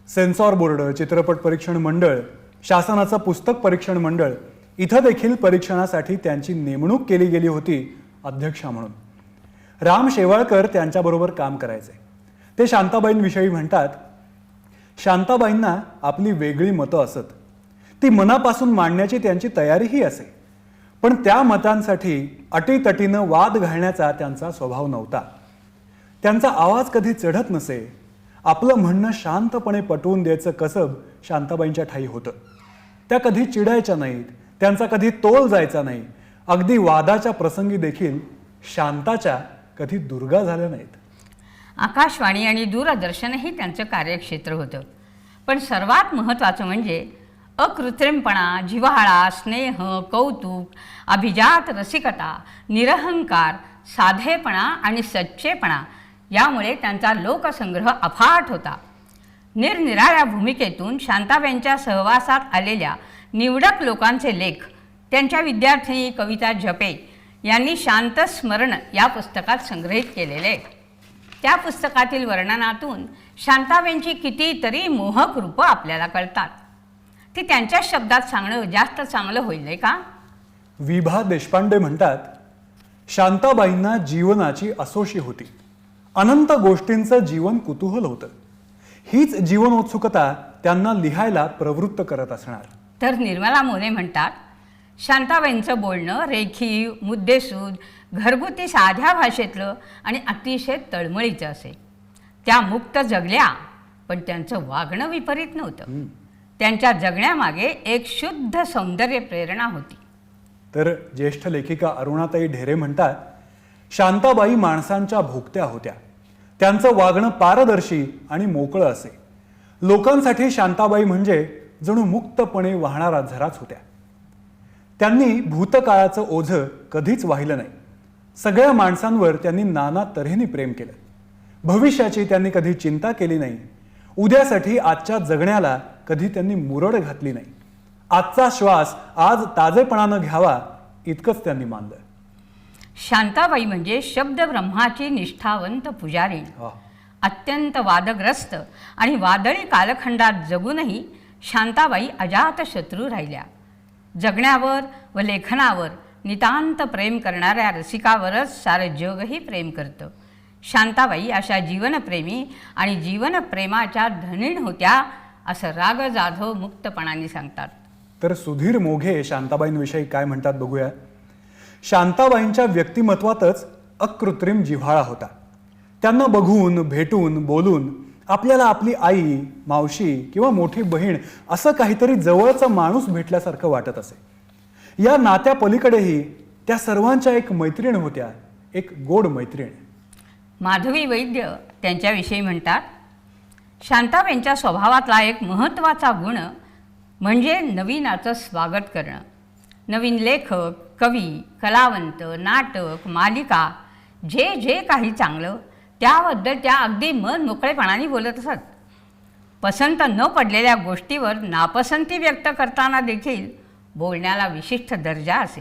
सेन्सॉर बोर्ड, चित्रपट परीक्षण मंडळ, शासनाचं पुस्तक परीक्षण मंडळ इथं देखील परीक्षणासाठी त्यांची नेमणूक केली गेली होती अध्यक्षा म्हणून. राम शेवाळकर त्यांच्याबरोबर काम करायचे. ते शांताबाईंविषयी म्हणतात, शांताबाईंना आपली वेगळी मतं असत. ती मनापासून मांडण्याची त्यांची तयारीही असे. पण त्या मतांसाठी अटीतटीनं वाद घालण्याचा त्यांचा स्वभाव नव्हता. त्यांचा आवाज कधी चढत नसे. आपलं म्हणणं शांतपणे पटवून द्यायचं कसब शांताबाईंच्या ठायी होतं. त्या कधी चिडायच्या नाहीत. त्यांचा कधी तोल जायचा नाही. अगदी वादाच्या प्रसंगी देखील शांताच्या कधी दुर्गा झाल्या नाहीत.
आकाशवाणी आणि दूरदर्शनही त्यांचं कार्यक्षेत्र होतं. पण सर्वात महत्त्वाचं म्हणजे अकृत्रिमपणा, जिव्हाळा, स्नेह, कौतुक, अभिजात रसिकता, निरहंकार, साधेपणा आणि सच्चेपणा यामुळे त्यांचा लोकसंग्रह अफाट होता. निरनिराळ्या भूमिकेतून शांताबाईंच्या सहवासात आलेल्या निवडक लोकांचे लेख त्यांच्या विद्यार्थिनी कविता झपे यांनी शांत स्मरण या पुस्तकात संग्रहित केलेले. त्या पुस्तकातील वर्णनातून शांताबाईंची कितीतरी मोहक रूपं आपल्याला कळतात. ती त्यांच्या शब्दात सांगणं जास्त चांगलं होईल नाही का?
विभा देशपांडे म्हणतात, शांताबाईंना जीवनाची असोशी होती. अनंत गोष्टींचं जीवन कुतूहल होतं. हीच जीवनोत्सुकता त्यांना लिहायला प्रवृत्त करत असणार.
तर निर्मला मोने म्हणतात, शांताबाईंचं बोलणं रेखीव, मुद्देसूद, घरगुती साध्या भाषेतलं आणि अतिशय तळमळीचं असे. त्या मुक्त जगल्या, पण त्यांचं वागणं विपरीत नव्हतं. त्यांच्या जगण्यामागे एक शुद्ध सौंदर्य प्रेरणा होती.
तर ज्येष्ठ लेखिका अरुणाताई ढेरे म्हणतात, शांताबाई माणसांच्या भोगत्या होत्या. त्यांचं वागणं पारदर्शी आणि मोकळं असे. लोकांसाठी शांताबाई म्हणजे जणू मुक्तपणे वाहणारा झराच होत्या. त्यांनी भूतकाळाचं ओझं कधीच वाहिलं नाही. सगळ्या माणसांवर त्यांनी नाना तऱ्हेने प्रेम केलं. भविष्याची त्यांनी कधी चिंता केली नाही. उद्यासाठी आजच्या जगण्याला कधी त्यांनी मुरड घातली नाही. आजचा श्वास आज ताजेपणानं घ्यावा इतकंच त्यांनी मानलं.
शांताबाई म्हणजे शब्द ब्रह्माची निष्ठावंत पुजारी. अत्यंत वादग्रस्त आणि वादळी कालखंडात जगूनही शांताबाई अजात शत्रू राहिल्या. जगण्यावर व लेखनावर नितांत प्रेम करणाऱ्या रसिकावरच सारं जगही प्रेम करतं. शांताबाई अशा जीवनप्रेमी आणि जीवनप्रेमाच्या धनीण होत्या असं राग जाधव मुक्तपणाने सांगतात.
तर सुधीर मोघे शांताबाईंविषयी काय म्हणतात बघूया. शांताबाईंच्या व्यक्तिमत्वातच अकृत्रिम जिव्हाळा होता. त्यांना बघून, भेटून, बोलून आपल्याला आपली आई, मावशी किंवा मोठी बहीण असं काहीतरी जवळचा माणूस भेटल्यासारखं वाटत असे. या नात्या पलीकडेही त्या सर्वांच्या एक मैत्रीण होत्या, एक गोड मैत्रीण.
माधवी वैद्य त्यांच्याविषयी म्हणतात, शांताबाईंच्या स्वभावातला एक महत्त्वाचा गुण म्हणजे नवीनाचं स्वागत करणं. नवीन लेखक, कवी, कलावंत, नाटक, मालिका जे जे काही चांगलं त्याबद्दल त्या अगदी मन मोकळेपणाने बोलत असत. पसंत न पडलेल्या गोष्टीवर नापसंती व्यक्त करताना देखील बोलण्याला विशिष्ट दर्जा असे.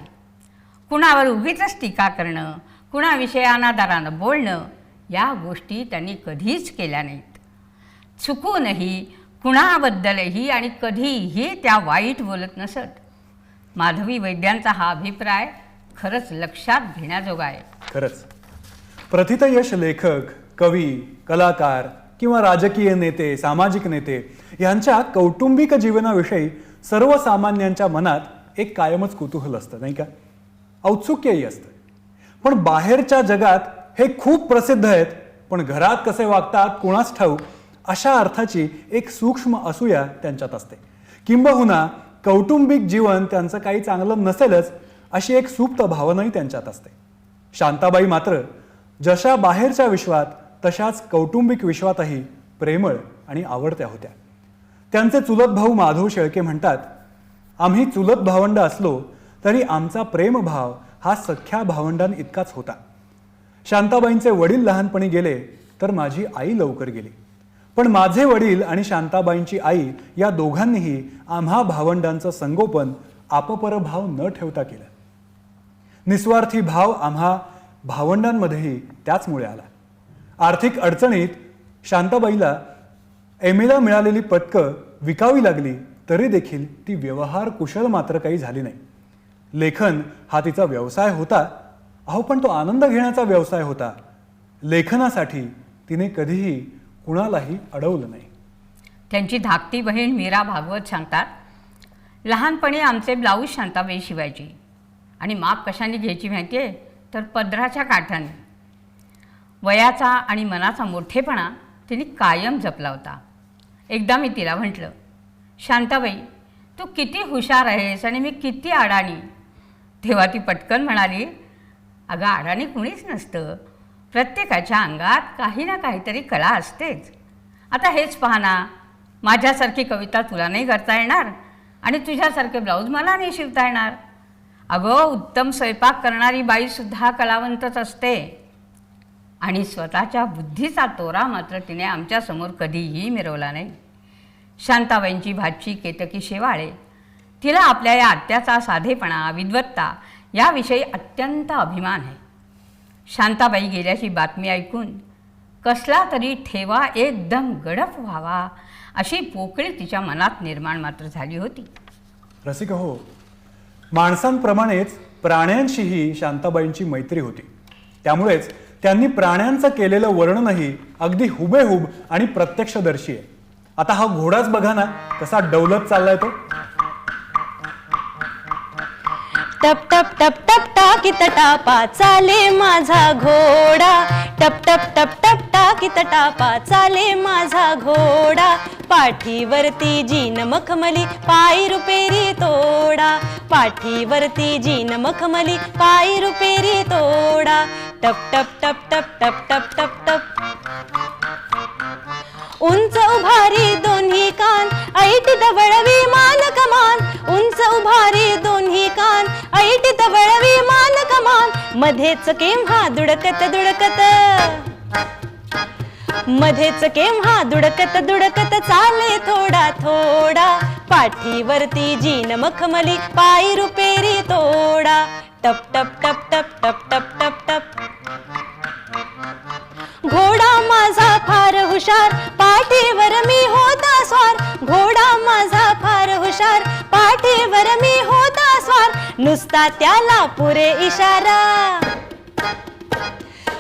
कुणावर उगीचच टीका करणं, कुणाविषयी अनादरानं बोलणं या गोष्टी त्यांनी कधीच केल्या नाहीत. चुकूनही, कुणाबद्दलही आणि कधीही त्या वाईट बोलत नसत. माधवी वैद्यांचा हा अभिप्राय खरंच लक्षात घेण्याजोगा आहे.
खरंच प्रथितयश लेखक, कवी, कलाकार किंवा राजकीय नेते, सामाजिक नेते यांच्या कौटुंबिक जीवनाविषयी सर्वसामान्यांच्या मनात एक कायमच कुतूहल असतं, नाही का? औत्सुक्यही असतं. पण बाहेरच्या जगात हे खूप प्रसिद्ध आहेत, पण घरात कसे वागतात कुणास ठाऊक अशा अर्थाची एक सूक्ष्म असूया त्यांच्यात असते. किंबहुना कौटुंबिक जीवन त्यांचं काही चांगलं नसेलच अशी एक सुप्त भावनाही त्यांच्यात असते. शांताबाई मात्र जशा बाहेरच्या विश्वात तशाच कौटुंबिक विश्वातही प्रेमळ आणि आवडत्या होत्या. त्यांचे चुलत भाऊ माधव शेळके म्हणतात, आम्ही चुलत भावंड असलो तरी आमचा प्रेमभाव हा सख्या भावंडां इतकाच होता. शांताबाईंचे वडील लहानपणी गेले तर माझी आई लवकर गेली, पण माझे वडील आणि शांताबाईंची आई या दोघांनीही आम्हा भावंडांचं संगोपन आपपर भाव न ठेवता केलं. निस्वार्थी भाव आम्हा भावंडांमध्येही त्याचमुळे आला. आर्थिक अडचणीत शांताबाईला एमएला मिळालेली पदकं विकावी लागली तरी देखील ती व्यवहार कुशल मात्र काही झाली नाही. लेखन हा तिचा व्यवसाय होता, पण तो आनंद घेण्याचा व्यवसाय होता. लेखनासाठी तिने कधीही कुणालाही अडवलं नाही.
त्यांची धाकटी बहीण मीरा भागवत सांगतात, लहानपणी आमचे ब्लाऊज शांताबाई शिवायची आणि माप कशाने घ्यायची माहिती आहे, तर पदराच्या काठाने. वयाचा आणि मनाचा मोठेपणा तिने कायम जपला होता. एकदा मी तिला म्हटलं, शांताबाई तू किती हुशार आहेस आणि मी किती अडाणी. तेव्हा ती पटकन म्हणाली, अगं अडाणी कुणीच नसतं, प्रत्येकाच्या अंगात काही ना काहीतरी कला असतेच. आता हेच पहा ना, माझ्यासारखी कविता तुला नाही करता येणार आणि तुझ्यासारखे ब्लाऊज मला नाही शिवता येणार. अगं उत्तम स्वयंपाक करणारी बाईसुद्धा कलावंतच असते. आणि स्वतःच्या बुद्धीचा तोरा मात्र तिने आमच्यासमोर कधीही मिरवला नाही. शांताबाईंची भाची केतकी शेवाळे, तिला आपल्या या आत्याचा साधेपणा, विद्वत्ता याविषयी अत्यंत अभिमान आहे. शांताबाई गेल्याची बातमी ऐकून कसला तरी ठेवा एकदम गडप व्हावा अशी पोकळी तिच्या मनात निर्माण मात्र झाली होती.
रसिक हो, माणसांप्रमाणेच प्राण्यांशीही शांताबाईंची मैत्री होती. त्यामुळेच त्यांनी प्राण्यांचं केलेलं वर्णनही अगदी हुबेहूब आणि प्रत्यक्षदर्शी आहे. आता हा घोडाच बघा ना कसा डौलत चाललाय तो.
टप टप टप टप टाकीत टापा चाले माझा घोडा. टप टप टप टप टाकीत टापा चाले माझा घोडा. पाठीवरती जीन मखमली पायी रुपेरी तोडा. पाठीवरती जीन मखमली पायी रुपेरी तोडा. टप टप टप टप टप टप टप टप. उंच उभारी दोन्ही कान ऐटीत वळवी मान कमान. उंच उभारी दोन्ही कान ऐटीत वळवी मान कमान. मध्येच केव्हा दुडकत दुडकत, मध्येच केव्हा दुडकत दुडकत चाले थोडा थोडा. पाठीवरती जीन मखमली पायी रुपेरी तोडा. टप टप टप टप टप टप टप टप. घोडा माझा फार हुशार पाठीवर मी होता स्वार. घोडा माझा फार हुशार पाठीवर मी होता स्वार. नुसता त्याला पुरे इशारा,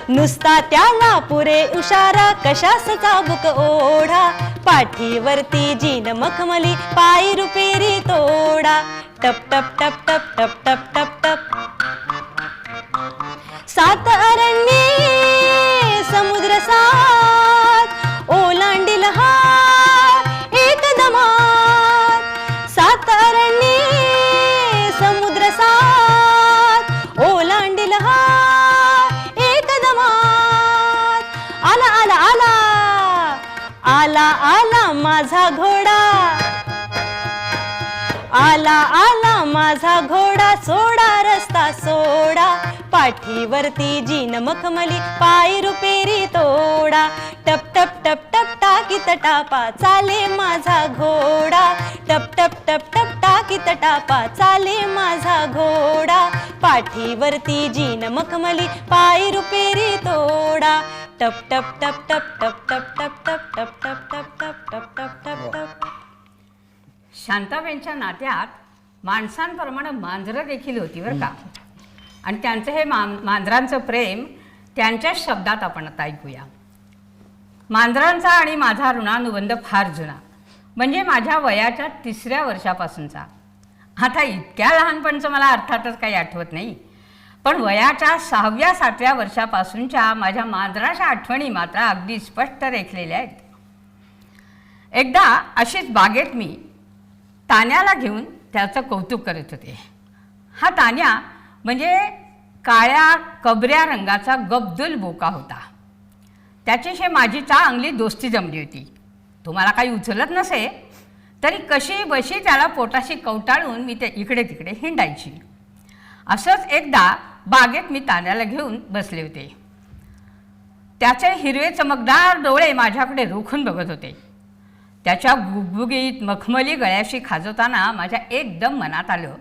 नुसता त्याला पुरे इशारा. कशास चाबुक ओढा. पाठीवरती जीन मखमली पायी रुपेरी तोडा. टप टप टप टप टप टप टप टप. सात अरण्ये समुद्र सा आला माझा घोडा, आला आला माझा घोडा, सोडा रस्ता सोडा, पाठीवरती जीन मखमली, पाय रुपेरी तोडा, टप टप टप टप टाकीत टापा चाले माझा घोडा, टप टप टप टप टाकीत टापा चाले माझा घोडा, पाठीवरती जीन मखमली, पाय रुपेरी तोडा, टप टप टप टप टप टप टप टप टप टप टप टप टप टप टप टप.
शांताबाईंच्या नात्यात माणसांप्रमाणे मांजरं देखील होती बरं का. आणि त्यांचं हे मांजरांचं प्रेम त्यांच्या शब्दात आपण आता ऐकूया. मांजरांचा आणि माझा ऋणानुबंध फार जुना, म्हणजे माझ्या वयाच्या 3ऱ्या वर्षापासूनचा. आता इतक्या लहानपणचं मला अर्थातच काही आठवत नाही, पण वयाच्या 6व्या-7व्या वर्षापासूनच्या माझ्या मांजराच्या आठवणी मात्र अगदी स्पष्ट रेखलेल्या आहेत. एकदा अशीच बागेत मी तान्याला घेऊन त्याचं कौतुक करत होते. हा तान्या म्हणजे काळ्या कबऱ्या रंगाचा गब्दुल बोका होता. त्याच्याशी माझी चांगली दोस्ती जमली होती. तो मला काही उचलत नसे तरी कशी बशी त्याला पोटाशी कवटाळून मी ते इकडे तिकडे हिंडायची. असंच एकदा बागेत मी तान्याला घेऊन बसले होते. त्याचे हिरवे चमकदार डोळे माझ्याकडे रोखून बघत होते. त्याच्या गुगगुगीत मखमली गळ्याशी खाजवताना माझ्या एकदम मनात आलं,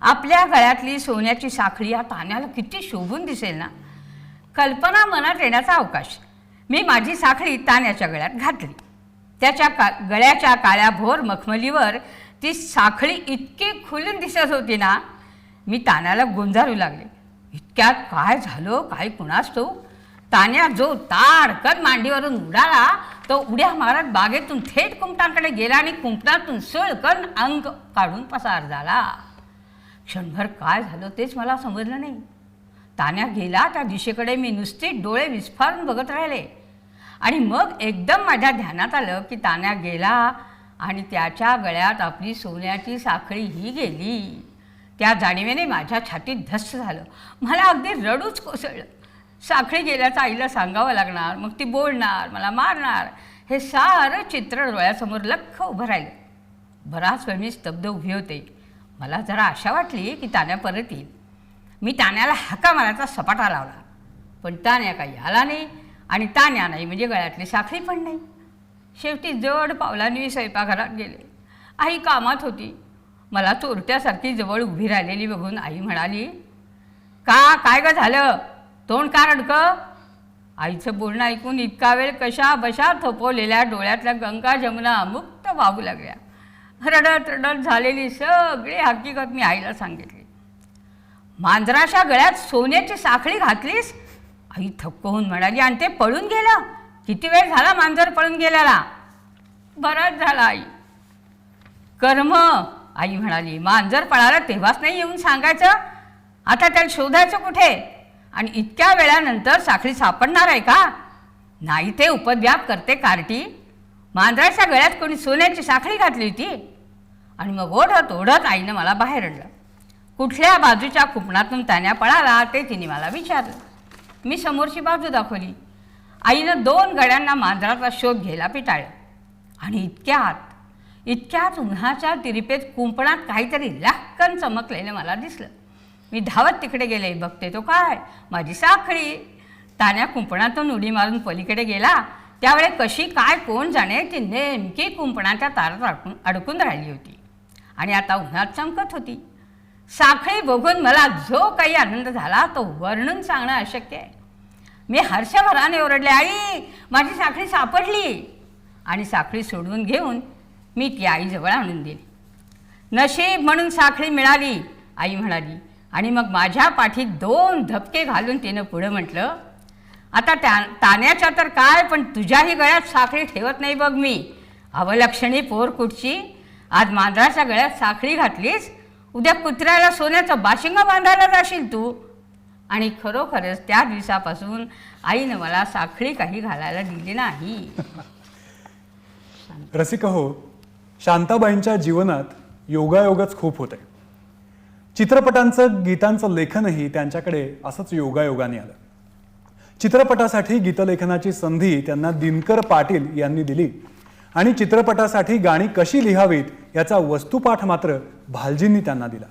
आपल्या गळ्यातली सोन्याची साखळी या तान्याला किती शोभून दिसेल ना. कल्पना मनात येण्याचा अवकाश. मी माझी साखळी तान्याच्या गळ्यात घातली. त्याच्या गळ्याच्या काळ्या भोर मखमलीवर ती साखळी इतकी खुलून दिसत होती ना, मी तान्याला गोंजारू लागले. इतक्यात काय झालं काय कुणास ठाऊक, तान्या जो ताडकन मांडीवरून उडाला तो उड्या मारत बागेतून थेट कुंपणाकडे गेला आणि कुंपणातून सुळकन अंग काढून पसार झाला. क्षणभर काय झालं तेच मला समजलं नाही. तान्या गेला त्या दिशेकडे मी नुसते डोळे विस्फारून बघत राहिले आणि मग एकदम माझ्या ध्यानात आलं की तान्या गेला आणि त्याच्या गळ्यात आपली सोन्याची साखळीही गेली. त्या जाणीवेने माझ्या छातीत धस्स झालं. मला अगदी रडूच कोसळलं. साखळी गेल्याचं आईला सांगावं लागणार, मग ती बोलणार, मला मारणार, हे सारं चित्र डोळ्यासमोर लख्ख उभं राहिलं. बराच वेळ मी स्तब्ध उभी होते. मला जरा आशा वाटली की तान्या परत येईल. मी तान्याला हाका मारायचा सपाटा लावला, पण तान्या काही आला नाही आणि तान्या नाही म्हणजे गळ्यातली साखळी पण नाही. शेवटी जड पावलांनी मी स्वयंपाकघरात गेले. आई कामात होती. मला चोरट्यासारखी जवळ उभी राहिलेली बघून आई म्हणाली, काय ग झालं, तोंड का रडकं? आईचं बोलणं ऐकून इतका वेळ कशा बशा थोपवलेल्या डोळ्यातल्या गंगा जमुना मुक्त वाहू लागल्या. रडत रडत झालेली सगळी हकीकत मी आईला सांगितली. मांजराच्या गळ्यात सोन्याची साखळी घातलीस? आई थक्क होऊन म्हणाली, आणि ते पळून गेलं? किती वेळ झाला मांजर पळून गेल्याला? बराच झाला आई. कर्म, आई म्हणाली, मांजर पळाला तेव्हाच नाही येऊन सांगायचं, आता त्याला शोधायचं कुठे? आणि इतक्या वेळानंतर साखळी सापडणार आहे का? नाही ते उपद्व्याप करते कार्टी. मांजराच्या गळ्यात कोणी सोन्याची साखळी घातली होती? आणि मग ओढत ओढत आईनं मला बाहेर आणलं. कुठल्या बाजूच्या कुंपणातून तान्या पळाला ते तिने मला विचारलं. मी समोरची बाजू दाखवली. आईनं 2 गड्यांना मांजराचा शोध घ्यायला पिटाळलं. आणि इतक्यात उन्हाच्या तिरिपेत कुंपणात काहीतरी लाक्कन चमकलेलं मला दिसलं. मी धावत तिकडे गेले. बघते तो काय, माझी साखळी. तान्या कुंपणातून उडी मारून पलीकडे गेला. त्यावेळे कशी काय कोण जाणे ती नेमकी कुंपणाच्या तारात अडकून राहिली होती आणि आता उन्हात चमकत होती. साखळी बघून मला जो काही आनंद झाला तो वर्णून सांगणं अशक्य आहे. मी हर्षभराने ओरडले, आई माझी साखळी सापडली. आणि साखळी सोडवून घेऊन मी ती आईजवळ आणून दिली. नशीब म्हणून साखळी मिळाली, आई म्हणाली. आणि मग माझ्या पाठीत 2 धपके घालून तिनं पुढं म्हटलं, आता तान्याच्या तर काय, पण तुझ्याही गळ्यात साखळी ठेवत नाही बघ मी. अवलक्षणी पोर कुठची, आज मांजराच्या गळ्यात साखळी घातलीस, उद्या कुत्र्याला सोन्याचं बाशिंग बांधायला जाशील तू. आणि खरोखरच त्या दिवसापासून आईनं मला साखळी काही घालायला दिली नाही.
रसिक हो, शांताबाईंच्या जीवनात योगायोगच खूप होते. चित्रपटांचं गीतांचं लेखनही त्यांच्याकडे असंच योगायोगाने आलं. चित्रपटासाठी गीतलेखनाची संधी त्यांना दिनकर पाटील यांनी दिली आणि चित्रपटासाठी गाणी कशी लिहावीत याचा वस्तुपाठ मात्र भालजींनी त्यांना दिला.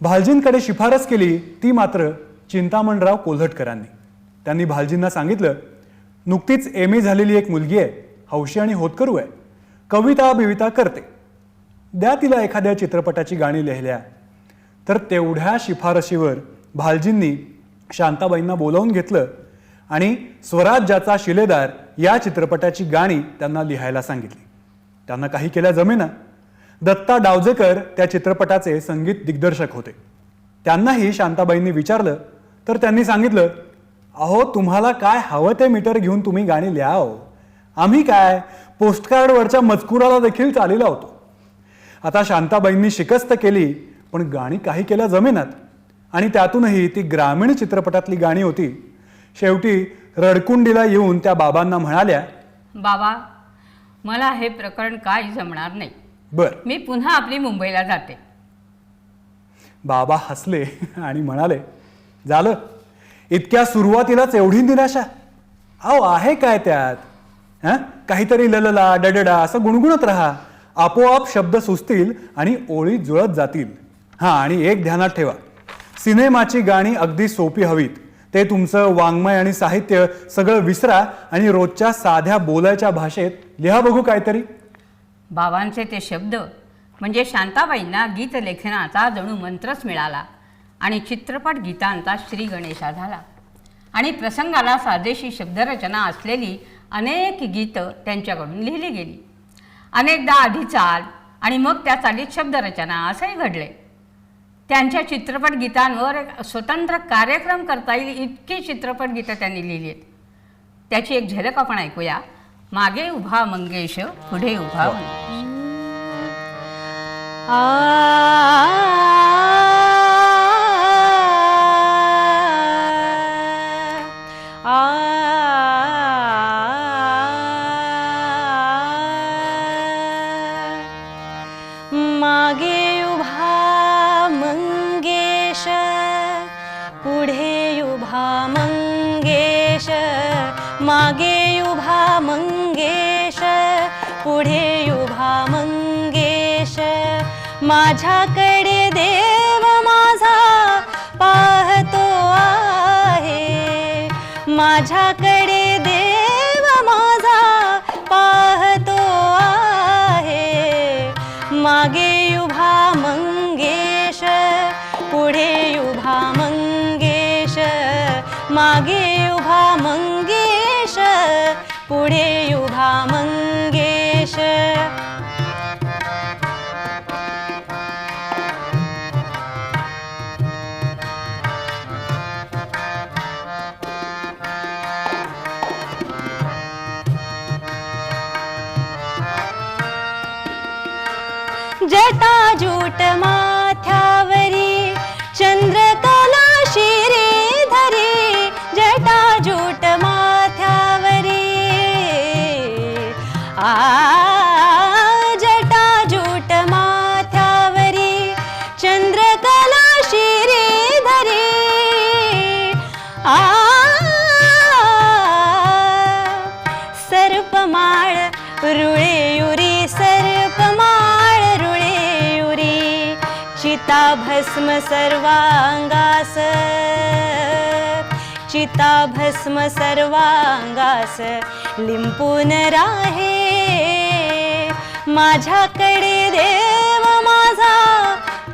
भालजींकडे शिफारस केली ती मात्र चिंतामणराव कोल्हटकरांनी. त्यांनी भालजींना सांगितलं, नुकतीच MA झालेली एक मुलगी आहे, हौशी आणि होतकरू आहे, कविता बिविता करते, द्या तिला एखाद्या चित्रपटाची गाणी लिहिल्या. तर तेवढ्या शिफारशीवर भालजींनी शांताबाईंना बोलावून घेतलं आणि स्वराज्याचा शिलेदार या चित्रपटाची गाणी त्यांना लिहायला सांगितली. त्यांना काही केल्या जमेना. दत्ता डावजेकर त्या चित्रपटाचे संगीत दिग्दर्शक होते. त्यांनाही शांताबाईंनी विचारलं तर त्यांनी सांगितलं, अहो तुम्हाला काय हवं ते मीटर घेऊन तुम्ही गाणी लिहा हो, आम्ही काय पोस्टकार्डवरच्या मजकुराला देखील चालीला होतो. आता शांताबाईंनी शिकस्त केली पण गाणी काही केल्या जमेनात आणि त्यातूनही ती ग्रामीण चित्रपटातली गाणी होती. शेवटी रडकुंडीला येऊन त्या बाबांना म्हणाल्या,
बाबा मला हे प्रकरण काही जमणार नाही,
बर.
मी पुन्हा आपली मुंबईला जाते.
बाबा हसले आणि म्हणाले, झालं इतक्या सुरुवातीलाच एवढी निराशा? अहो आहे काय त्यात, काहीतरी ललला डडडा असं गुणगुणत राहा, आपोआप शब्द सुचतील आणि ओळी जुळत जातील. आणि एक ध्यानात ठेवा, सिनेमाची गाणी अगदी सोपी हवीत. ते तुमचं वाङ्मय आणि साहित्य सगळं विसरा आणि रोजच्या साध्या बोलायच्या भाषेत लिहा बघू काहीतरी.
बाबांचे ते शब्द म्हणजे शांताबाईंना गीतलेखनाचा जणू मंत्रच मिळाला आणि चित्रपट गीतांचा श्री गणेशा झाला. आणि प्रसंगाला साजेशी शब्दरचना असलेली अनेक गीतं त्यांच्याकडून लिहिली गेली. अनेकदा आधी चाल आणि मग त्या चालीत शब्दरचना असंही घडले. त्यांच्या चित्रपट गीतांवर एक स्वतंत्र कार्यक्रम करता येईल इतकी चित्रपट गीतं त्यांनी लिहिली आहेत. त्याची एक झलक आपण ऐकूया. मागे उभा मंगेश, पुढे उभा मंगेश.
मागे उभा मंगेश, पुढे उभा मंगेश, मागे उभा मंगेश, पुढे उभा मंगेश, माझ्याकडे देव माझा पाहतो आहे, माझ्याकडे देव माझा पाहतो आहे. मागे उभा मंगेश, पुढे उभा मंगेश, मागे उभा मंगेश, पुढे उभा मंगेश. जटाजूट माथ्यावरी चंद्रकला शिरी धरी, जटाजूट माथ्यावरी जटाजूट माथ्यावरी चंद्रकला शिरी धरी. सर्पमाळ रुळेयुरी, सर्पमाळ रुळेयुरी, चिता भस्म सर्वांगास, चिता भस्म सर्वांगास लिंपून राहे. माझ्याकडे देव माझा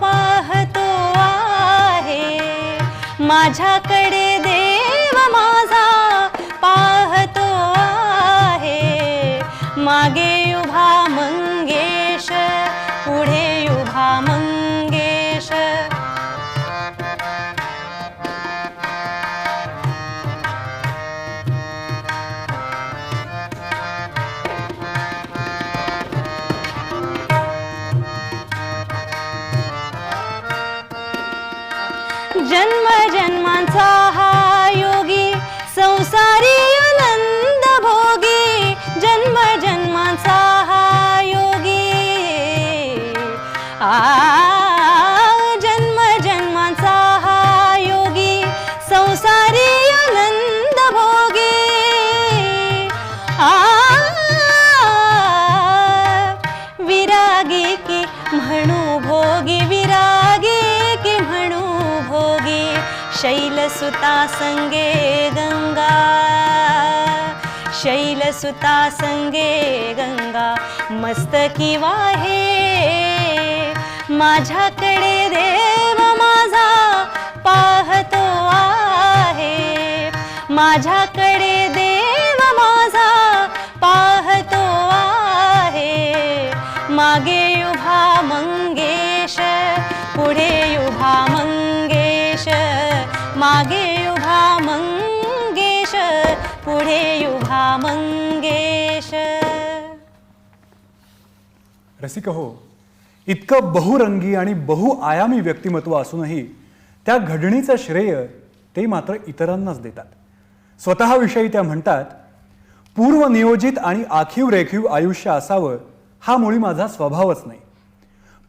पाहतो आहे, माझ्याकडे देव माझा पाहतो आहे. मागे उभा मंगेश, पुढे उभा मंगेश. जन्म जन्मांचा हा योगी संसारी आनंद भोगी, जन्म जन्मांचा हा योगी जन्म जन्मांचा हा योगी संसारी आनंद भोगी. शैलसुता संगे गंगा, शैलसुता संगे गंगा मस्तकी वाहे. माझ्याकडे देव माझा पाहतो आहे, माझ्याकडे देव माझा पाहतो आहे. मागे उभा मंगेश, पुढे उभा मंगेश, मागे उभा मंगेश, पुढे उभा मंगेश.
रसिक हो, इतकं बहुरंगी आणि बहुआयामी व्यक्तिमत्व असूनही त्या घडणीचं श्रेय ते मात्र इतरांनाच देतात. स्वतःविषयी त्या म्हणतात, पूर्वनियोजित आणि आखीव रेखीव आयुष्य असावं हा मुळी माझा स्वभावच नाही.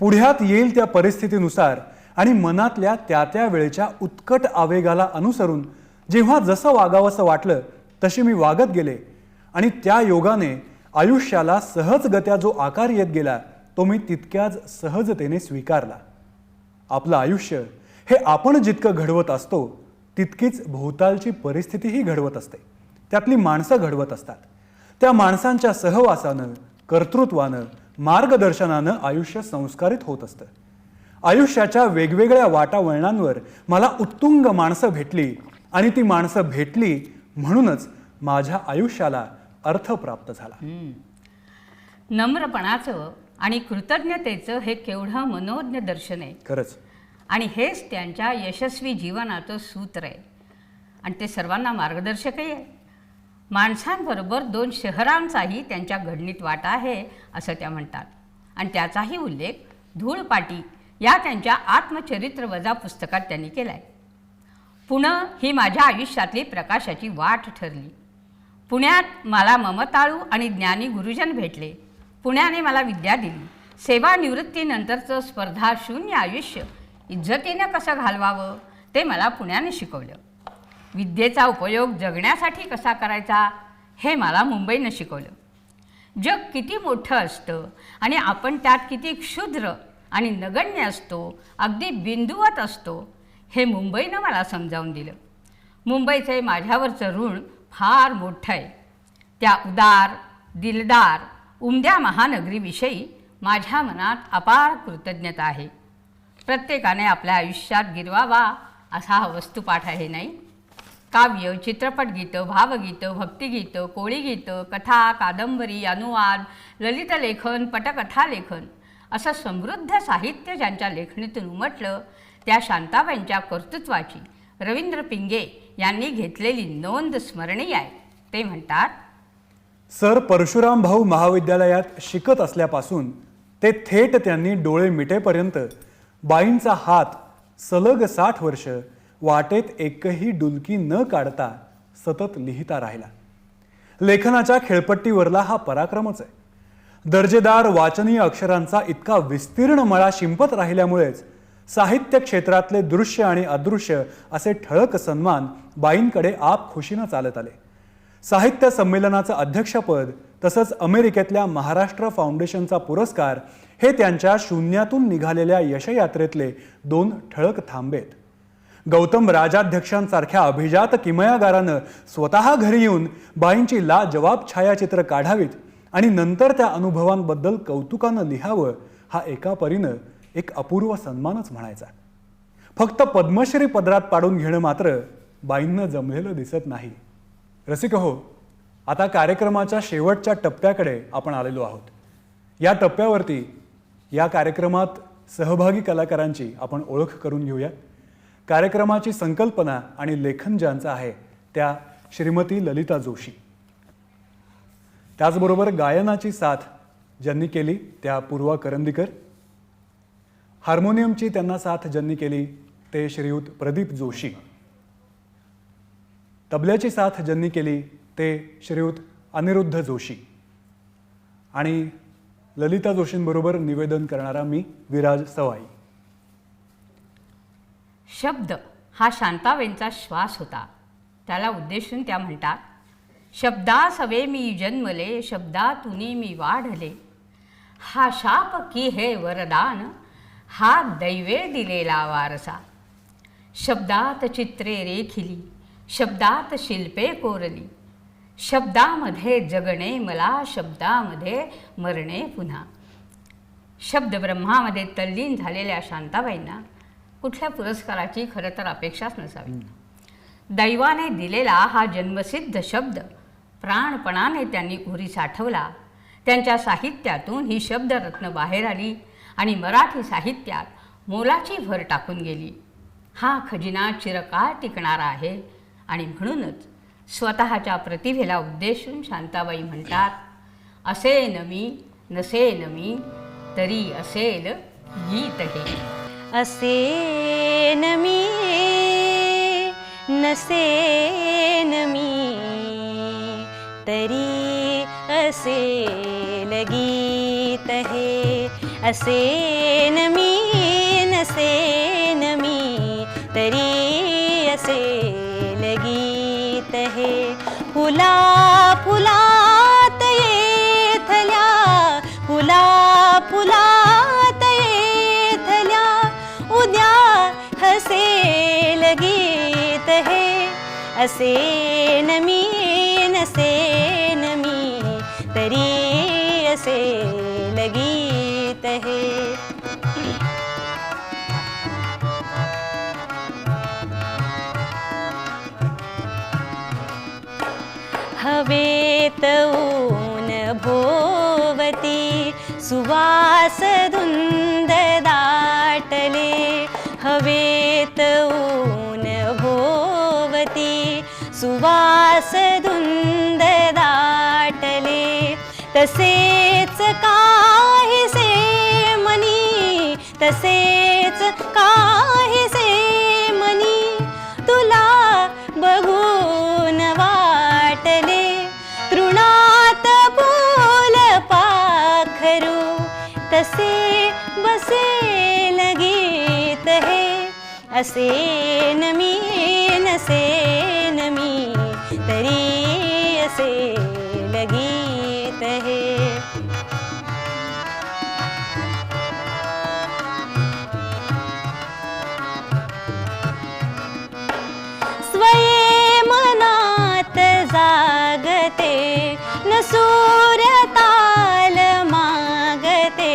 पुढ्यात येईल त्या परिस्थितीनुसार आणि मनातल्या त्या त्या वेळेच्या उत्कट आवेगाला अनुसरून जेव्हा जसं वागावंसं वाटलं तशी मी वागत गेले आणि त्या योगाने आयुष्याला सहजगत्या जो आकार येत गेला तो मी तितक्याच सहजतेने स्वीकारला. आपलं आयुष्य हे आपण जितकं घडवत असतो तितकीच भोवतालची परिस्थितीही घडवत असते, त्यातली माणसं घडवत असतात. त्या माणसांच्या सहवासानं, कर्तृत्वानं, मार्गदर्शनानं आयुष्य संस्कारित होत असतं. आयुष्याच्या वेगवेगळ्या वाटावळणांवर मला उत्तुंग माणसं भेटली आणि ती माणसं भेटली म्हणूनच माझ्या आयुष्याला अर्थ प्राप्त झाला.
नम्रपणाचं आणि कृतज्ञतेचं हे केवढं मनोज्ञ दर्शन आहे.
खरंच.
आणि हेच त्यांच्या यशस्वी जीवनाचं सूत्र आहे आणि ते सर्वांना मार्गदर्शकही आहे. माणसांबरोबर 2 शहरांचाही त्यांच्या घडणीत वाटा आहे असं त्या म्हणतात. आणि त्याचाही उल्लेख धूळपाटी या त्यांच्या आत्मचरित्र वजा पुस्तकात त्यांनी केला आहे. पुणे ही माझ्या आयुष्यातली प्रकाशाची वाट ठरली. पुण्यात मला ममताळू आणि ज्ञानी गुरुजन भेटले. पुण्याने मला विद्या दिली. सेवानिवृत्तीनंतरचं स्पर्धाशून्य आयुष्य इज्जतीनं कसं घालवावं ते मला पुण्याने शिकवलं. विद्येचा उपयोग जगण्यासाठी कसा करायचा हे मला मुंबईनं शिकवलं. जग किती मोठं असतं आणि आपण त्यात किती क्षुद्र आणि नगण्य असतो, अगदी बिंदुवत असतो हे मुंबईनं मला समजावून दिलं. मुंबईचे माझ्यावरचं ऋण फार मोठं आहे. त्या उदार, दिलदार, उमद्या महानगरीविषयी माझ्या मनात अपार कृतज्ञता आहे. प्रत्येकाने आपल्या आयुष्यात गिरवावा असा हा वस्तुपाठ आहे नाही. काव्य, चित्रपटगीतं, भावगीतं, भक्तिगीतं, कोळीगीतं, कथा, कादंबरी, अनुवाद, ललितलेखन, पटकथालेखन असं समृद्ध साहित्य ज्यांच्या लेखणीतून उमटलं त्या शांताबाईंच्या कर्तृत्वाची रवींद्र पिंगे यांनी घेतलेली नोंद स्मरणीय आहे. ते म्हणतात,
सर परशुराम भाऊ महाविद्यालयात शिकत असल्यापासून ते थेट त्यांनी डोळे मिटेपर्यंत बाईंचा हात सलग 60 वर्ष वाटेत एकही डुलकी न काढता सतत लिहिता राहिला. लेखनाच्या खेळपट्टीवरला हा पराक्रमच आहे. दर्जेदार वाचनीय अक्षरांचा इतका विस्तीर्ण मळा शिंपत राहिल्यामुळेच साहित्य क्षेत्रातले दृश्य आणि अदृश्य असे ठळक सन्मान बाईंकडे आप खुशीनं चालत आले. साहित्य संमेलनाचं अध्यक्षपद तसंच अमेरिकेतल्या महाराष्ट्र फाउंडेशनचा पुरस्कार हे त्यांच्या शून्यातून निघालेल्या यशयात्रेतले 2 ठळक थांबेत. गौतम राजाध्यक्षांसारख्या अभिजात किमयागारानं स्वतः घरी येऊन बाईंची लाजवाब छायाचित्र काढावीत आणि नंतर त्या अनुभवांबद्दल कौतुकानं लिहावं हा एका परीनं एक अपूर्व सन्मानच म्हणायचा. फक्त पद्मश्री पदरात पाडून घेणं मात्र बाईंना जमलेलं दिसत नाही. रसिक हो, आता कार्यक्रमाच्या शेवटच्या टप्प्याकडे आपण आलेलो आहोत. या टप्प्यावरती या कार्यक्रमात सहभागी कलाकारांची आपण ओळख करून घेऊया. कार्यक्रमाची संकल्पना आणि लेखन ज्यांचं आहे त्या श्रीमती ललिता जोशी. त्याचबरोबर गायनाची साथ ज्यांनी केली त्या पूर्वा करंदीकर. हार्मोनियमची त्यांना साथ ज्यांनी केली ते श्रीयुत प्रदीप जोशी. तबल्याची साथ ज्यांनी केली ते श्रीयुत अनिरुद्ध जोशी. आणि ललिता जोशींबरोबर निवेदन करणारा मी विराज सवाई.
शब्द हा शांताबाईंचा श्वास होता. त्याला उद्देशून त्या म्हणतात, शब्दासवे मी जन्मले, शब्दातुनी मी वाढले. हा शाप की हे वरदान, हा दैवे दिलेला वारसा. शब्दात चित्रे रेखिली, शब्दात शिल्पे कोरली, शब्दामध्ये जगणे मला, शब्दामध्ये मरणे पुन्हा. शब्द ब्रह्मामध्ये तल्लीन झालेल्या शांताबाईंना कुठल्या पुरस्काराची खरं तर अपेक्षाच नसावी. दैवाने दिलेला हा जन्मसिद्ध शब्द प्राणपणाने त्यांनी उरी साठवला. त्यांच्या साहित्यातून ही शब्दरत्न बाहेर आली आणि मराठी साहित्यात मोलाची भर टाकून गेली. हा खजिना चिरकाळ टिकणारा आहे आणि म्हणूनच स्वतःच्या प्रतिभेला उद्देशून शांताबाई म्हणतात, असेन मी नसेन मी तरी असेल गीत हे.
असेन मी नसेन मी तरी असेल गीत हे. असेन मी नसेन मी तरी असेल गीत हे. फुला फुलात येथल्या, फुला फुलात येथल्या उद्या हसेल गीत हे. असेन मी नसेन मी तरी असेल गीत हे. हवेत ऊन भोवती सुवास धुंद दाटले. हवेत ऊन भोवती सुवास धुंद दाटले. तसेच काहीसे मनी, तसेच काहीसे मनी तुला बघून वाटले. तृणात फूल पाखरू तसे बसेल गीत हे. असेन मी नसेन मी तरी असेल गीत हे. स्वये मनात जागते न सूरताल मागते.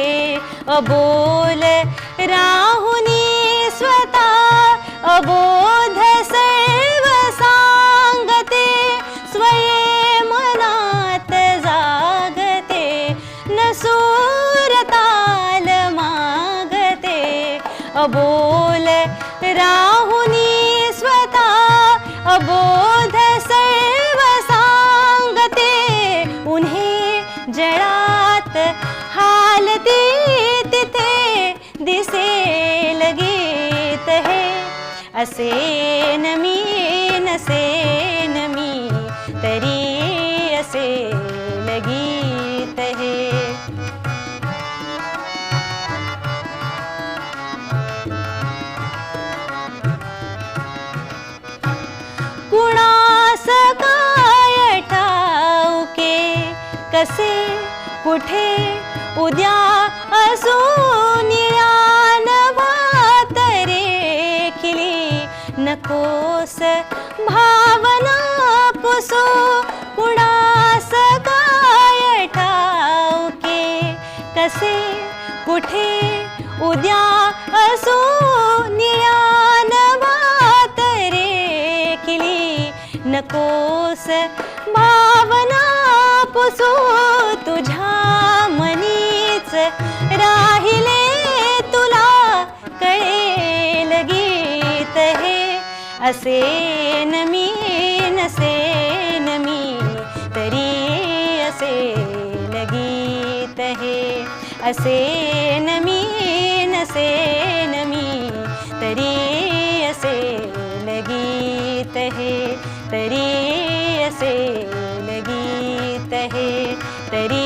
अबोल राहुनी स्वतः अबोध सर्व सांगते. स्वये मनात जागते न सूरताल मागते. अबोल राहुनी स्वतः अबोध सर्व सांगते. उन्हे जळात हालती तिथे दिसेल गीत हे. असेन मी नसेन मी तरी असेल गीत हे. कुणास काय ठाऊके कसे कुठे उद्या असू निळ्यान भात रेखिली. नकोस भावना पुसू कुणास काय ठाऊके कसे कुठे उद्या असू निळ्यान भात रेखिली. नकोस भावना पुसू तुझ्या मनीच राहिले तुला कळेल गीत हे. असेन मी नसेन मी तरी असेल गीत हे. असेन मी नसेन मी तरी असेल गीत हे. तरी असेल गीत हे. तरी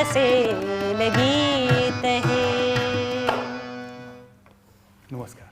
असेल गीत हे.
नमस्कार.